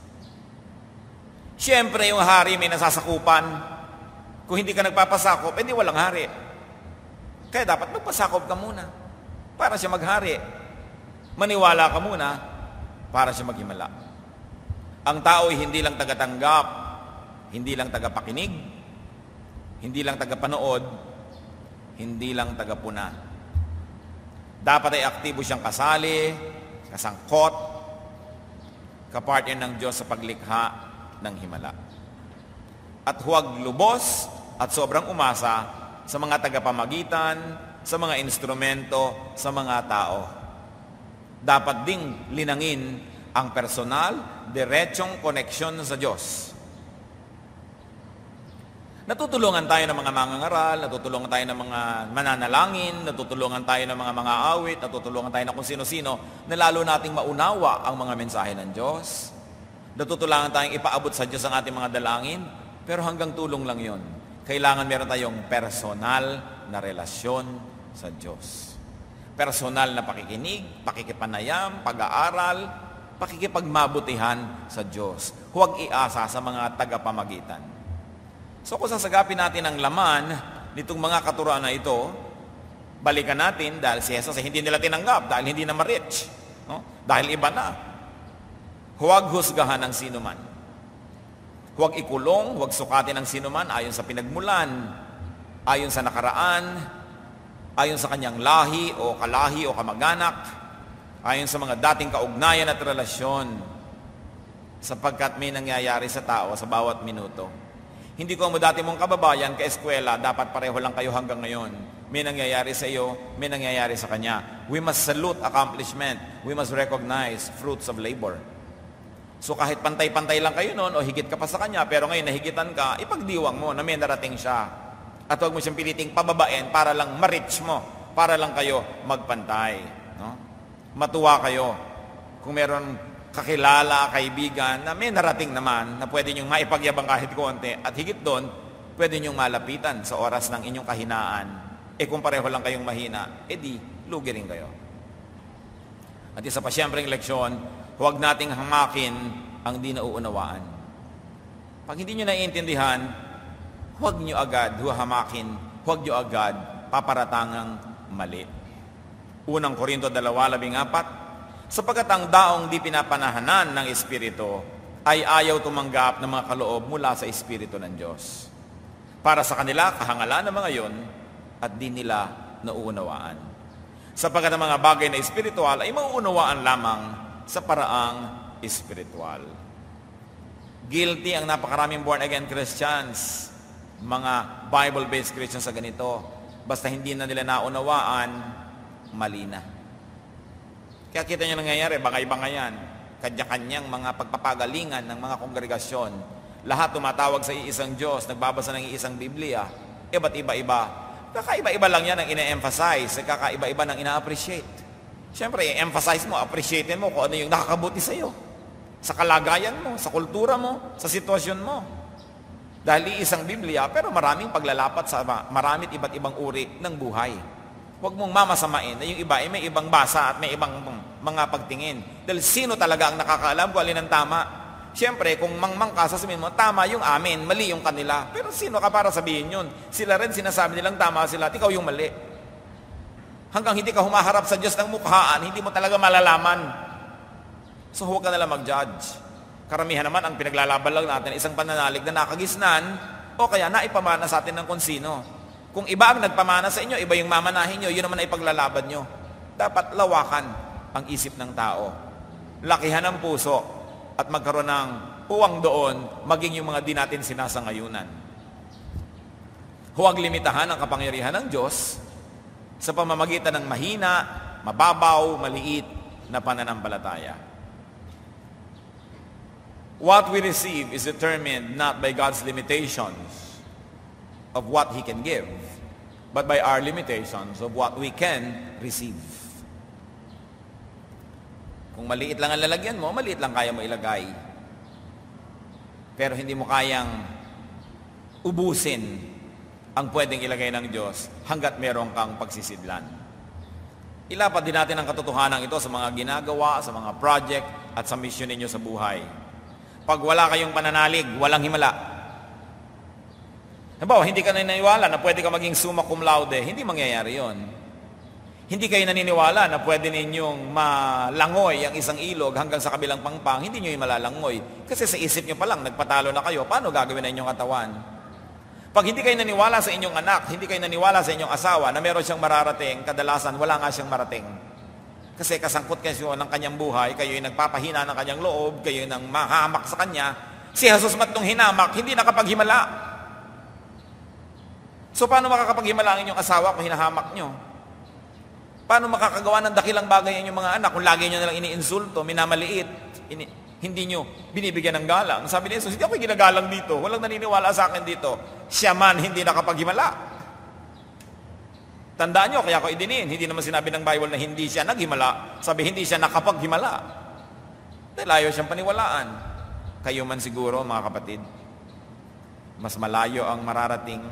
Speaker 1: Siyempre, yung hari may nasasakupan. Kung hindi ka nagpapasakop, hindi walang hari. Kaya dapat magpasakop ka muna para siya maghari. Maniwala ka muna para siya maghimala. Ang tao ay hindi lang tagatanggap, hindi lang tagapakinig, hindi lang tagapanood, hindi lang tagapuna. Dapat ay aktibo siyang kasali, kasangkot, kapartner ng Diyos sa paglikha ng himala. At huwag lubos at sobrang umasa sa mga tagapamagitan, sa mga instrumento, sa mga tao. Dapat ding linangin ang personal, diretsong koneksyon sa Diyos. Natutulungan tayo ng mga mangangaral, natutulungan tayo ng mga mananalangin, natutulungan tayo ng mga awit, natutulungan tayo ng kung sino-sino na lalo nating maunawa ang mga mensahe ng Diyos. Natutulungan tayong ipaabot sa Diyos ang ating mga dalangin. Pero hanggang tulong lang yon. Kailangan meron tayong personal na relasyon sa Diyos. Personal na pakikinig, pakikipanayam, pag-aaral, pakikipagmabutihan sa Diyos. Huwag iasa sa mga tagapamagitan. So kung sasagapin natin ang laman nitong mga katuruan na ito, balikan natin dahil si Jesus ay hindi nila tinanggap, dahil hindi na ma-rich, no? Dahil iba na. Huwag husgahan ng sinuman. Huwag ikulong, huwag sukatin ng sinuman ayon sa pinagmulan, ayon sa nakaraan, ayon sa kanyang lahi o kalahi o kamag-anak, ayon sa mga dating kaugnayan at relasyon, sapagkat may nangyayari sa tao sa bawat minuto. Hindi ko mo dati mong kababayan, ka-eskwela, dapat pareho lang kayo hanggang ngayon. May nangyayari sa iyo, may nangyayari sa kanya. We must salute accomplishment. We must recognize fruits of labor. So kahit pantay-pantay lang kayo noon o higit ka pa sa kanya, pero ngayon nahigitan ka, ipagdiwang mo na may narating siya. At huwag mo siyang piliting pababain para lang ma-reach mo, para lang kayo magpantay. No? Matuwa kayo kung meron kakilala, kaibigan na may narating naman na pwede niyong maipagyabang kahit konti at higit doon, pwede niyong malapitan sa oras ng inyong kahinaan. Kung pareho lang kayong mahina, di, lugi rin kayo. At isa pa siyempreng leksyon, huwag nating hamakin ang di nauunawaan. Pag hindi nyo naiintindihan, huwag nyo agad hamakin, huwag nyo agad paparatangang mali. Unang Korinto 2:14, sapagkat ang daong di pinapanahanan ng Espiritu ay ayaw tumanggap ng mga kaloob mula sa Espiritu ng Diyos. Para sa kanila, kahangalan ng mga yon at di nila nauunawaan. Sapagkat ang mga bagay na espiritual ay mauunawaan lamang sa paraang espiritual. Guilty ang napakaraming born-again Christians, mga Bible-based Christians sa ganito. Basta hindi na nila naunawaan, mali na. Kaya kita nyo nangyayari, bangay-bangay yan. Kanya-kanyang mga pagpapagalingan ng mga kongregasyon. Lahat tumatawag sa iisang Diyos, nagbabasa ng iisang Biblia. Iba't iba-iba. Kakaiba-iba lang yan ang ina-emphasize, kakaiba-iba nang ina-appreciate. Siyempre, i-emphasize mo, appreciate mo kung ano yung nakakabuti sa iyo. Sa kalagayan mo, sa kultura mo, sa sitwasyon mo. Dahil iisang Biblia, pero maraming paglalapat sa maraming iba't ibang uri ng buhay. Huwag mong mamasamain na yung iba ay may ibang basa at may ibang mga pagtingin. Dahil sino talaga ang nakakaalam kung alin ang tama? Siyempre, kung mangmang ka, sasabihin mo, tama yung amin, mali yung kanila. Pero sino ka para sabihin yun? Sila rin sinasabi nilang tama sila at ikaw yung mali. Hanggang hindi ka humaharap sa Diyos ng mukhaan, hindi mo talaga malalaman. So huwag ka nalang mag-judge. Karamihan naman ang pinaglalaban lang natin, isang pananalig na nakagisnan o kaya naipamana sa atin ng kung sino. Kung iba ang nagpamana sa inyo, iba yung mamanahin nyo, yun naman ay paglalaban nyo. Dapat lawakan ang isip ng tao. Lakihan ang puso at magkaroon ng puwang doon, maging yung mga di natin sinasangayunan. Huwag limitahan ang kapangyarihan ng Diyos sa pamamagitan ng mahina, mababaw, maliit na pananampalataya. What we receive is determined not by God's limitations of what He can give, but by our limitations of what we can receive. Kung maliit lang ang lalagyan mo, maliit lang kaya mo ilagay. Pero hindi mo kayang ubusin ang pwedeng ilagay ng Diyos hanggat meron kang pagsisidlan. Ilapat din natin ang katotohanan ito sa mga ginagawa, sa mga project at sa mission ninyo sa buhay. Pag wala kayong pananalig, walang himala. Halimbawa, hindi ka naniniwala na pwede ka maging summa cum laude, hindi mangyayari yon. Hindi kayo naniniwala na pwede ninyong malangoy ang isang ilog hanggang sa kabilang pangpang, hindi nyo yung malalangoy. Kasi sa isip nyo pa lang, nagpatalo na kayo, paano gagawin na inyong katawan? Pag hindi kayo naniwala sa inyong anak, hindi kayo naniwala sa inyong asawa na meron siyang mararating, kadalasan wala nga siyang marating. Kasi kasangkot kayo ng kanyang buhay, kayo yung nagpapahina ng kanyang loob, kayo yung nang mahamak sa kanya. Si Jesus matong hinamak, hindi nakapaghimala. So paano makakapaghimala ang inyong asawa kung hinahamak nyo? Paano makakagawa ng dakilang bagay ang inyong mga anak kung lagi nyo nalang iniinsulto, minamaliit, hindi nyo binibigyan ng galang? Sabi ni Jesus, hindi ako ginagalang dito, walang naniniwala sa akin dito. Siya man hindi nakapaghimala. Tandaan nyo, kaya ko idinin, hindi naman sinabi ng Bible na hindi siya naghimala, sabi hindi siya nakapaghimala. Dahil ayaw siyang paniwalaan. Kayo man siguro, mga kapatid, mas malayo ang mararating,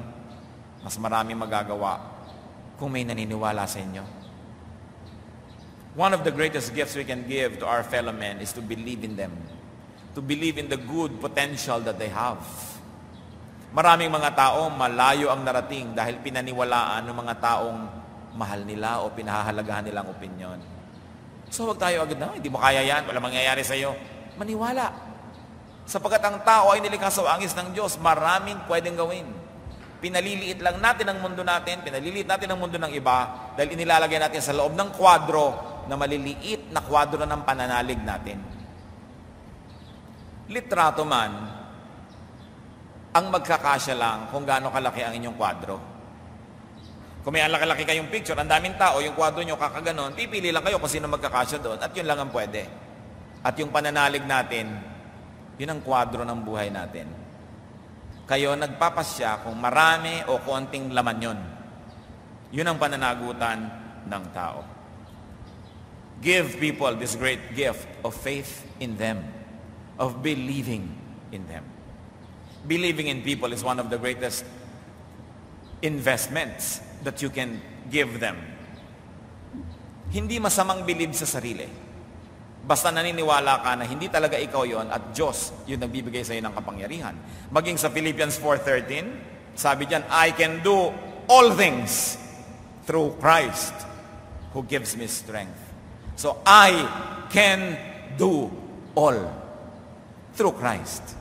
Speaker 1: mas maraming magagawa kung may naniniwala sa inyo. One of the greatest gifts we can give to our fellow men is to believe in them. To believe in the good potential that they have. Maraming mga tao, malayo ang narating dahil pinaniwalaan ng mga taong mahal nila o pinahahalagahan nilang opinyon. So huwag tayo agad na, hindi mo kaya yan, wala mangyayari sa iyo. Maniwala. Sapagkat ang tao ay nilikha sa angis ng Diyos, maraming pwedeng gawin. Pinaliliit lang natin ang mundo natin, pinaliliit natin ang mundo ng iba dahil inilalagay natin sa loob ng kwadro na maliliit na kwadro ng pananalig natin. Litrato man, Ang magkakasya lang kung gaano kalaki ang inyong kwadro. Kung may laki-laki kayong picture, ang daming tao, yung kwadro nyo kakaganon, pipili lang kayo kung sino magkakasya doon at yun lang ang pwede. At yung pananalig natin, yun ang kwadro ng buhay natin. Kayo nagpapasya kung marami o konting laman yun. Yun ang pananagutan ng tao. Give people this great gift of faith in them, of believing in them. Believing in people is one of the greatest investments that you can give them. Hindi masamang believe sa sarili. Basta naniniwala ka na hindi talaga ikaw yon at Diyos yung nagbibigay sa iyo ng kapangyarihan. Maging sa Philippians 4:13, sabi diyan, I can do all things through Christ who gives me strength. So I can do all through Christ.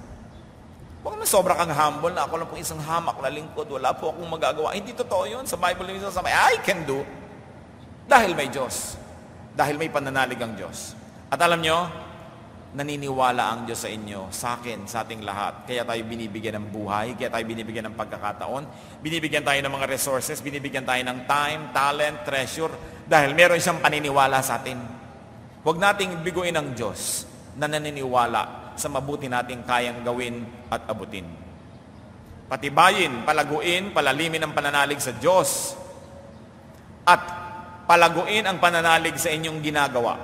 Speaker 1: Huwag na sobra kang humble na ako lang pong isang hamak na lingkod, wala po akong magagawa. Hindi totoo yun. Sa Bible mismo sabi, I can do. Dahil may Diyos. Dahil may pananalig ang Diyos. At alam nyo, naniniwala ang Diyos sa inyo, sa akin, sa ating lahat. Kaya tayo binibigyan ng buhay, kaya tayo binibigyan ng pagkakataon, binibigyan tayo ng mga resources, binibigyan tayo ng time, talent, treasure, dahil meron siyang paniniwala sa atin. Huwag nating biguin ang Diyos na naniniwala sa mabuti nating kayang gawin at abutin. Patibayin, palaguin, palalimin ang pananalig sa Diyos at palaguin ang pananalig sa inyong ginagawa.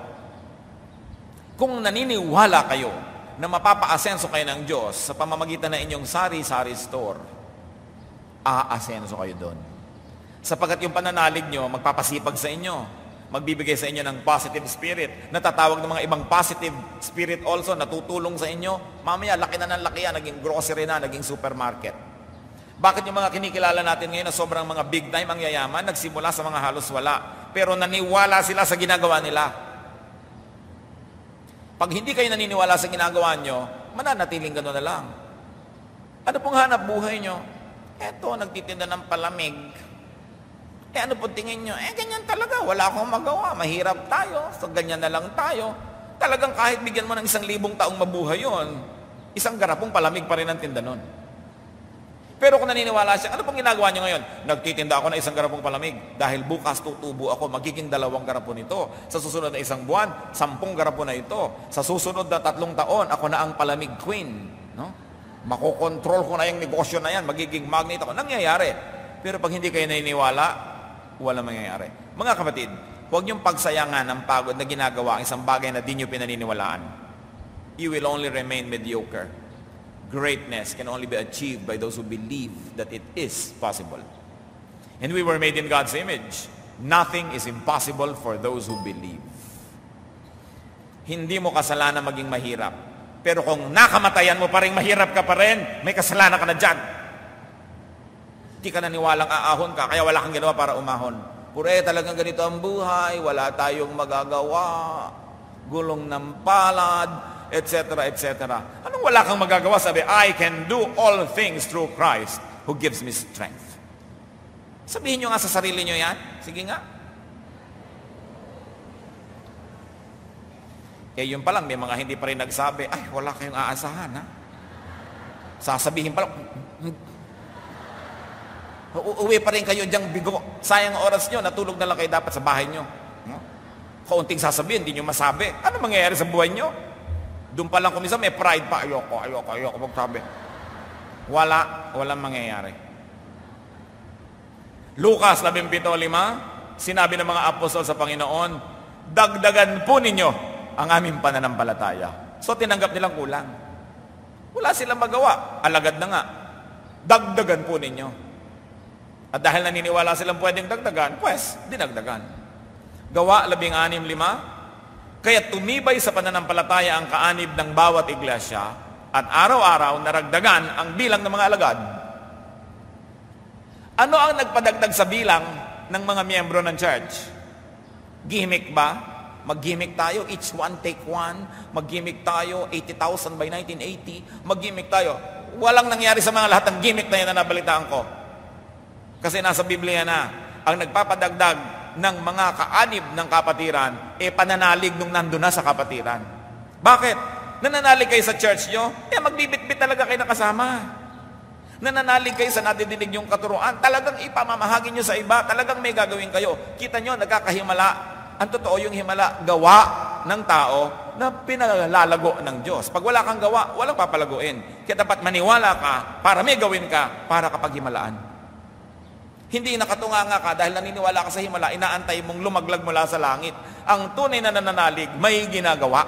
Speaker 1: Kung naniniwala kayo na mapapa-asenso kayo ng Diyos sa pamamagitan ng inyong sari-sari store, aasenso kayo doon. Sapagkat yung pananalig nyo, magpapasipag sa inyo, magbibigay sa inyo ng positive spirit, natatawag ng mga ibang positive spirit also, natutulong sa inyo, mamaya laki na ng laki yan, naging grocery na, naging supermarket. Bakit yung mga kinikilala natin ngayon na sobrang mga big time ang yayaman, nagsimula sa mga halos wala, pero naniwala sila sa ginagawa nila. Pag hindi kayo naniniwala sa ginagawa nyo, mananatiling gano'n na lang. Ano pong hanap buhay nyo? Eto, nagtitinda ng palamig. Ano po tingin nyo? Ganyan talaga, wala akong magawa, mahirap tayo, so ganyan na lang tayo. Talagang kahit bigyan mo ng 1,000 taong mabuhay yon, isang garapong palamig pa rin ang tinda nun. Pero kung naniniwala siya, ano pong ginagawa nyo ngayon? Nagtitinda ako ng 1 garapong palamig. Dahil bukas tutubo ako, magiging 2 garapon ito. Sa susunod na 1 buwan, 10 garapon na ito. Sa susunod na 3 taon, ako na ang palamig queen. No? Makokontrol ko na yung negosyo na yan, magiging magnet ako. Nangyayari. Pero pag hindi kayo naniniwala, walang mangyayari. Mga kapatid, huwag niyong pagsayangan ng pagod na ginagawa ang isang bagay na di niyo pinaniniwalaan. You will only remain mediocre. Greatness can only be achieved by those who believe that it is possible. And we were made in God's image. Nothing is impossible for those who believe. Hindi mo kasalanan maging mahirap. Pero kung nakamatayan mo pa rin, mahirap ka pa rin, may kasalanan ka na dyan. Hindi ka naniwalang aahon ka, kaya wala kang ginawa para umahon. Puro talagang ganito ang buhay, wala tayong magagawa, gulong ng palad, etc., etc. Anong wala kang magagawa? Sabi, I can do all things through Christ who gives me strength. Sabihin nyo nga sa sarili nyo yan. Sige nga. Yun pa lang, may mga hindi pa rin nagsabi, ay, wala kayong aasahan, ha? Sasabihin pa lang, uuwi pa rin kayo diyang bigo. Sayang oras nyo, natulog na lang kayo dapat sa bahay nyo. Kaunting sasabihin, hindi nyo masabi. Ano mangyayari sa buhay nyo? Doon pa lang kumisa, may pride pa. Ayoko magsabi. Walang mangyayari. Lucas 17:5, sinabi ng mga apostol sa Panginoon, dagdagan po ninyo ang aming pananampalataya. So tinanggap nilang kulang. Wala silang magawa. Alagad na nga. Dagdagan po ninyo. At dahil naniniwala silang pwedeng dagdagan, pues, dinagdagan. Gawa 16:5, kaya tumibay sa pananampalataya ang kaanib ng bawat iglesia at araw-araw naragdagan ang bilang ng mga alagad. Ano ang nagpadagdag sa bilang ng mga miyembro ng church? Gimmick ba? Mag-gimmick tayo, each one take one. Mag-gimmick tayo, 80,000 by 1980. Mag-gimmick tayo. Walang nangyari sa mga lahat ng gimmick na yan na nabalitaan ko. Kasi nasa Biblia na, ang nagpapadagdag ng mga kaanib ng kapatiran, pananalig nung nandun na sa kapatiran. Bakit? Nananalig kayo sa church nyo, magbibit-bit talaga kayo nakasama. Nananalig kayo sa nadidinig yung katuruan, talagang ipamamahagi nyo sa iba, talagang may gagawin kayo. Kita nyo, nagkakahimala. Ang totoo yung himala, gawa ng tao na pinalalago ng Diyos. Pag wala kang gawa, walang papalaguin. Kaya dapat maniwala ka para may gawin ka para kapag himalaan. Hindi nakatunganga ka dahil naniniwala ka sa himala, inaantay mong lumaglag mula sa langit. Ang tunay na nananalig, may ginagawa.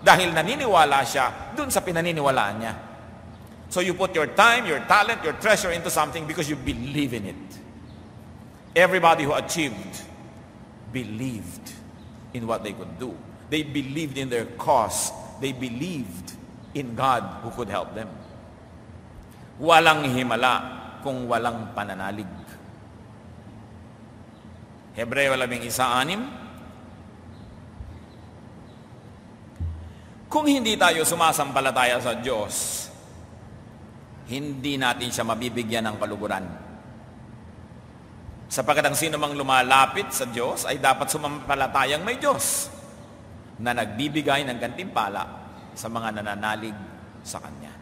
Speaker 1: Dahil naniniwala siya dun sa pinaniniwalaan niya. So you put your time, your talent, your treasure into something because you believe in it. Everybody who achieved believed in what they could do. They believed in their cause. They believed in God who could help them. Walang himala kung walang pananalig. Hebreo 11:6. Kung hindi tayo sumasampalataya sa Diyos, hindi natin siya mabibigyan ng kaluguran. Sapagkat ang sino mang lumalapit sa Diyos ay dapat sumampalatayang may Diyos na nagbibigay ng gantimpala sa mga nananalig sa Kanya.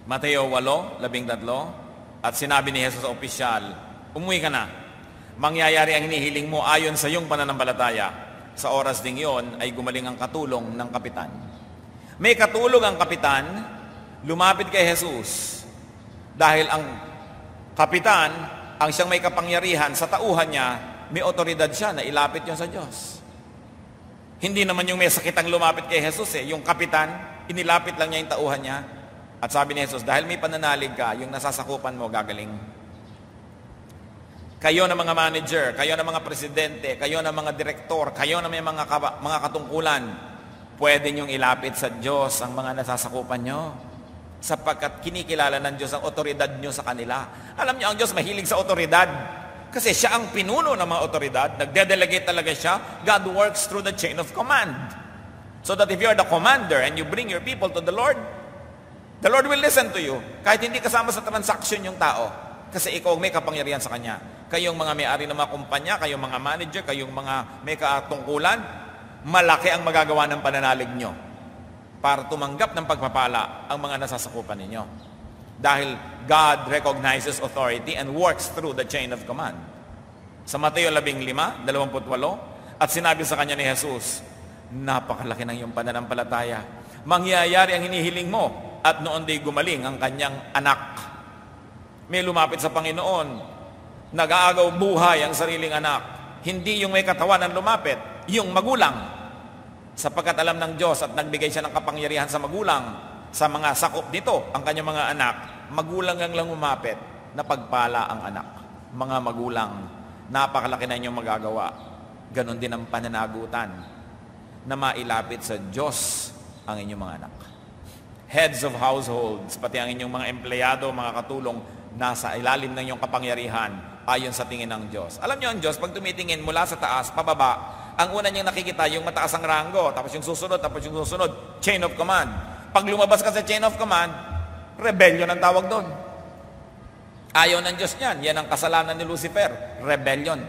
Speaker 1: Mateo 8:13. At sinabi ni Jesus sa opisyal, umuwi ka na. Mangyayari ang hinihiling mo ayon sa iyong pananampalataya. Sa oras ding iyon ay gumaling ang katulong ng kapitan. May katulong ang kapitan, lumapit kay Jesus. Dahil ang kapitan, ang siyang may kapangyarihan sa tauhan niya, may otoridad siya na ilapit niya sa Diyos. Hindi naman yung may sakit ang lumapit kay Jesus yung kapitan, inilapit lang niya yung tauhan niya. At sabi ni Jesus, dahil may pananalig ka, yung nasasakupan mo gagaling. Kayo na mga manager, kayo na mga presidente, kayo na mga direktor, kayo na may mga katungkulan, pwede niyong ilapit sa Diyos ang mga nasasakupan niyo. Sapagkat kinikilala ng Diyos ang otoridad nyo sa kanila. Alam niyo, ang Diyos mahilig sa otoridad. Kasi siya ang pinuno ng mga otoridad. Nagde-delegate talaga siya. God works through the chain of command. So that if you're the commander and you bring your people to the Lord will listen to you. Kahit hindi kasama sa transaction yung tao. Kasi ikaw may kapangyarihan sa Kanya. Kayong mga may-ari ng mga kumpanya, kayong mga manager, kayong mga may katungkulan, malaki ang magagawa ng pananalig nyo para tumanggap ng pagpapala ang mga nasasakupan ninyo. Dahil God recognizes authority and works through the chain of command. Sa Mateo 15:28, at sinabi sa kanya ni Jesus, napakalaki ng iyong pananampalataya. Mangyayari ang hinihiling mo, at noon di gumaling ang kanyang anak. May lumapit sa Panginoon, nag-aagaw buhay ang sariling anak. Hindi yung may katawan ang lumapit, yung magulang. Sapagkat alam ng Diyos at nagbigay siya ng kapangyarihan sa magulang, sa mga sakop nito, ang kanyang mga anak, magulang ang lang umapit na pagpala ang anak. Mga magulang, napakalaki na inyong magagawa. Ganon din ang pananagutan na mailapit sa Diyos ang inyong mga anak. Heads of households, pati ang inyong mga empleyado, mga katulong, nasa ilalim ng inyong kapangyarihan ayon sa tingin ng Diyos. Alam niyo ang Diyos, pag tumitingin mula sa taas, pababa, ang una niyang nakikita yung mataas ang rango, tapos yung susunod, chain of command. Pag lumabas ka sa chain of command, rebellion ang tawag doon. Ayaw ng Diyos niyan. Yan ang kasalanan ni Lucifer, rebellion.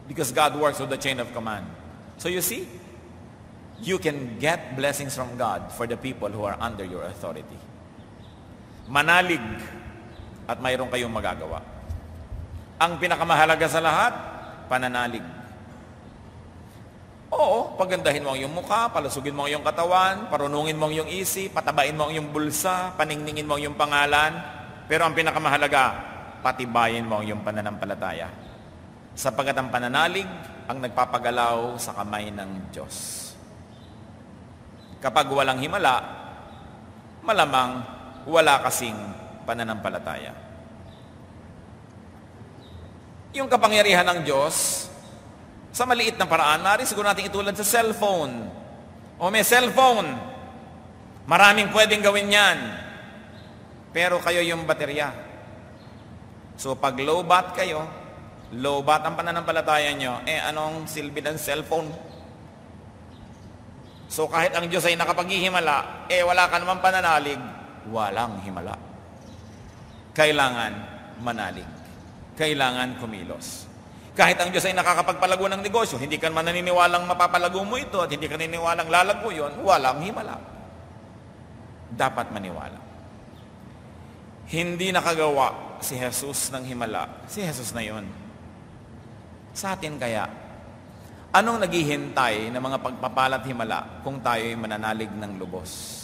Speaker 1: Because God works with the chain of command. So you see, you can get blessings from God for the people who are under your authority. Manalig at mayroon kayong magagawa. Ang pinakamahalaga sa lahat, pananalig. Oo, pagandahin mo ang iyong mukha, palusugin mo ang iyong katawan, parunungin mo ang iyong isip, patabain mo ang iyong bulsa, paningningin mo ang iyong pangalan. Pero ang pinakamahalaga, patibayin mo ang iyong pananampalataya. Sapagkat ang pananalig ang nagpapagalaw sa kamay ng Diyos. Kapag walang himala, malamang wala kasing pananampalataya. Yung kapangyarihan ng Diyos, sa maliit na paraan, maaari siguro natin itulad sa cellphone. O may cellphone, maraming pwedeng gawin yan. Pero kayo yung baterya. So pag low bat kayo, low bat ang pananampalataya nyo, anong silbi ng cellphone? So kahit ang Diyos ay nakapaghihimala, wala ka naman pananalig, walang himala. Kailangan manalig. Kailangan kumilos. Kahit ang Diyos ay nakakapagpalago ng negosyo, hindi ka man naniniwalang mapapalago mo ito at hindi ka naniniwalang lalago yun, walang himala. Dapat maniwala. Hindi nakagawa si Jesus ng himala. Si Jesus na yun. Sa atin kaya, anong naghihintay ng mga pagpapalat himala kung tayo'y mananalig ng lubos?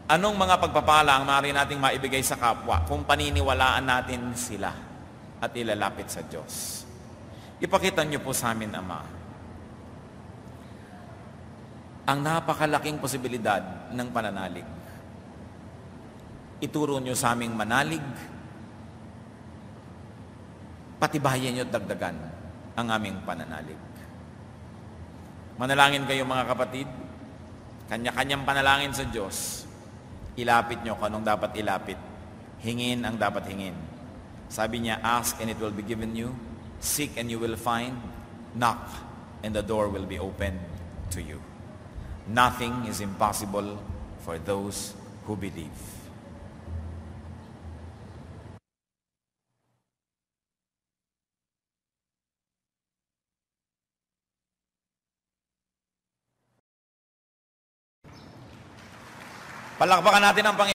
Speaker 1: Anong mga pagpapala ang maaari nating maibigay sa kapwa kung paniniwalaan natin sila at ilalapit sa Diyos? Ipakita niyo po sa amin, Ama, ang napakalaking posibilidad ng pananalig. Ituro niyo sa aming manalig, patibayan niyo at dagdagan ang aming pananalig. Manalangin kayo mga kapatid, kanya-kanyang panalangin sa Diyos. Ilapit niyo kung anong dapat ilapit. Hingin ang dapat hingin. Sabi niya, ask and it will be given you. Seek and you will find. Knock and the door will be opened to you. Nothing is impossible for those who believe. Palakpakan natin ang Panginoon.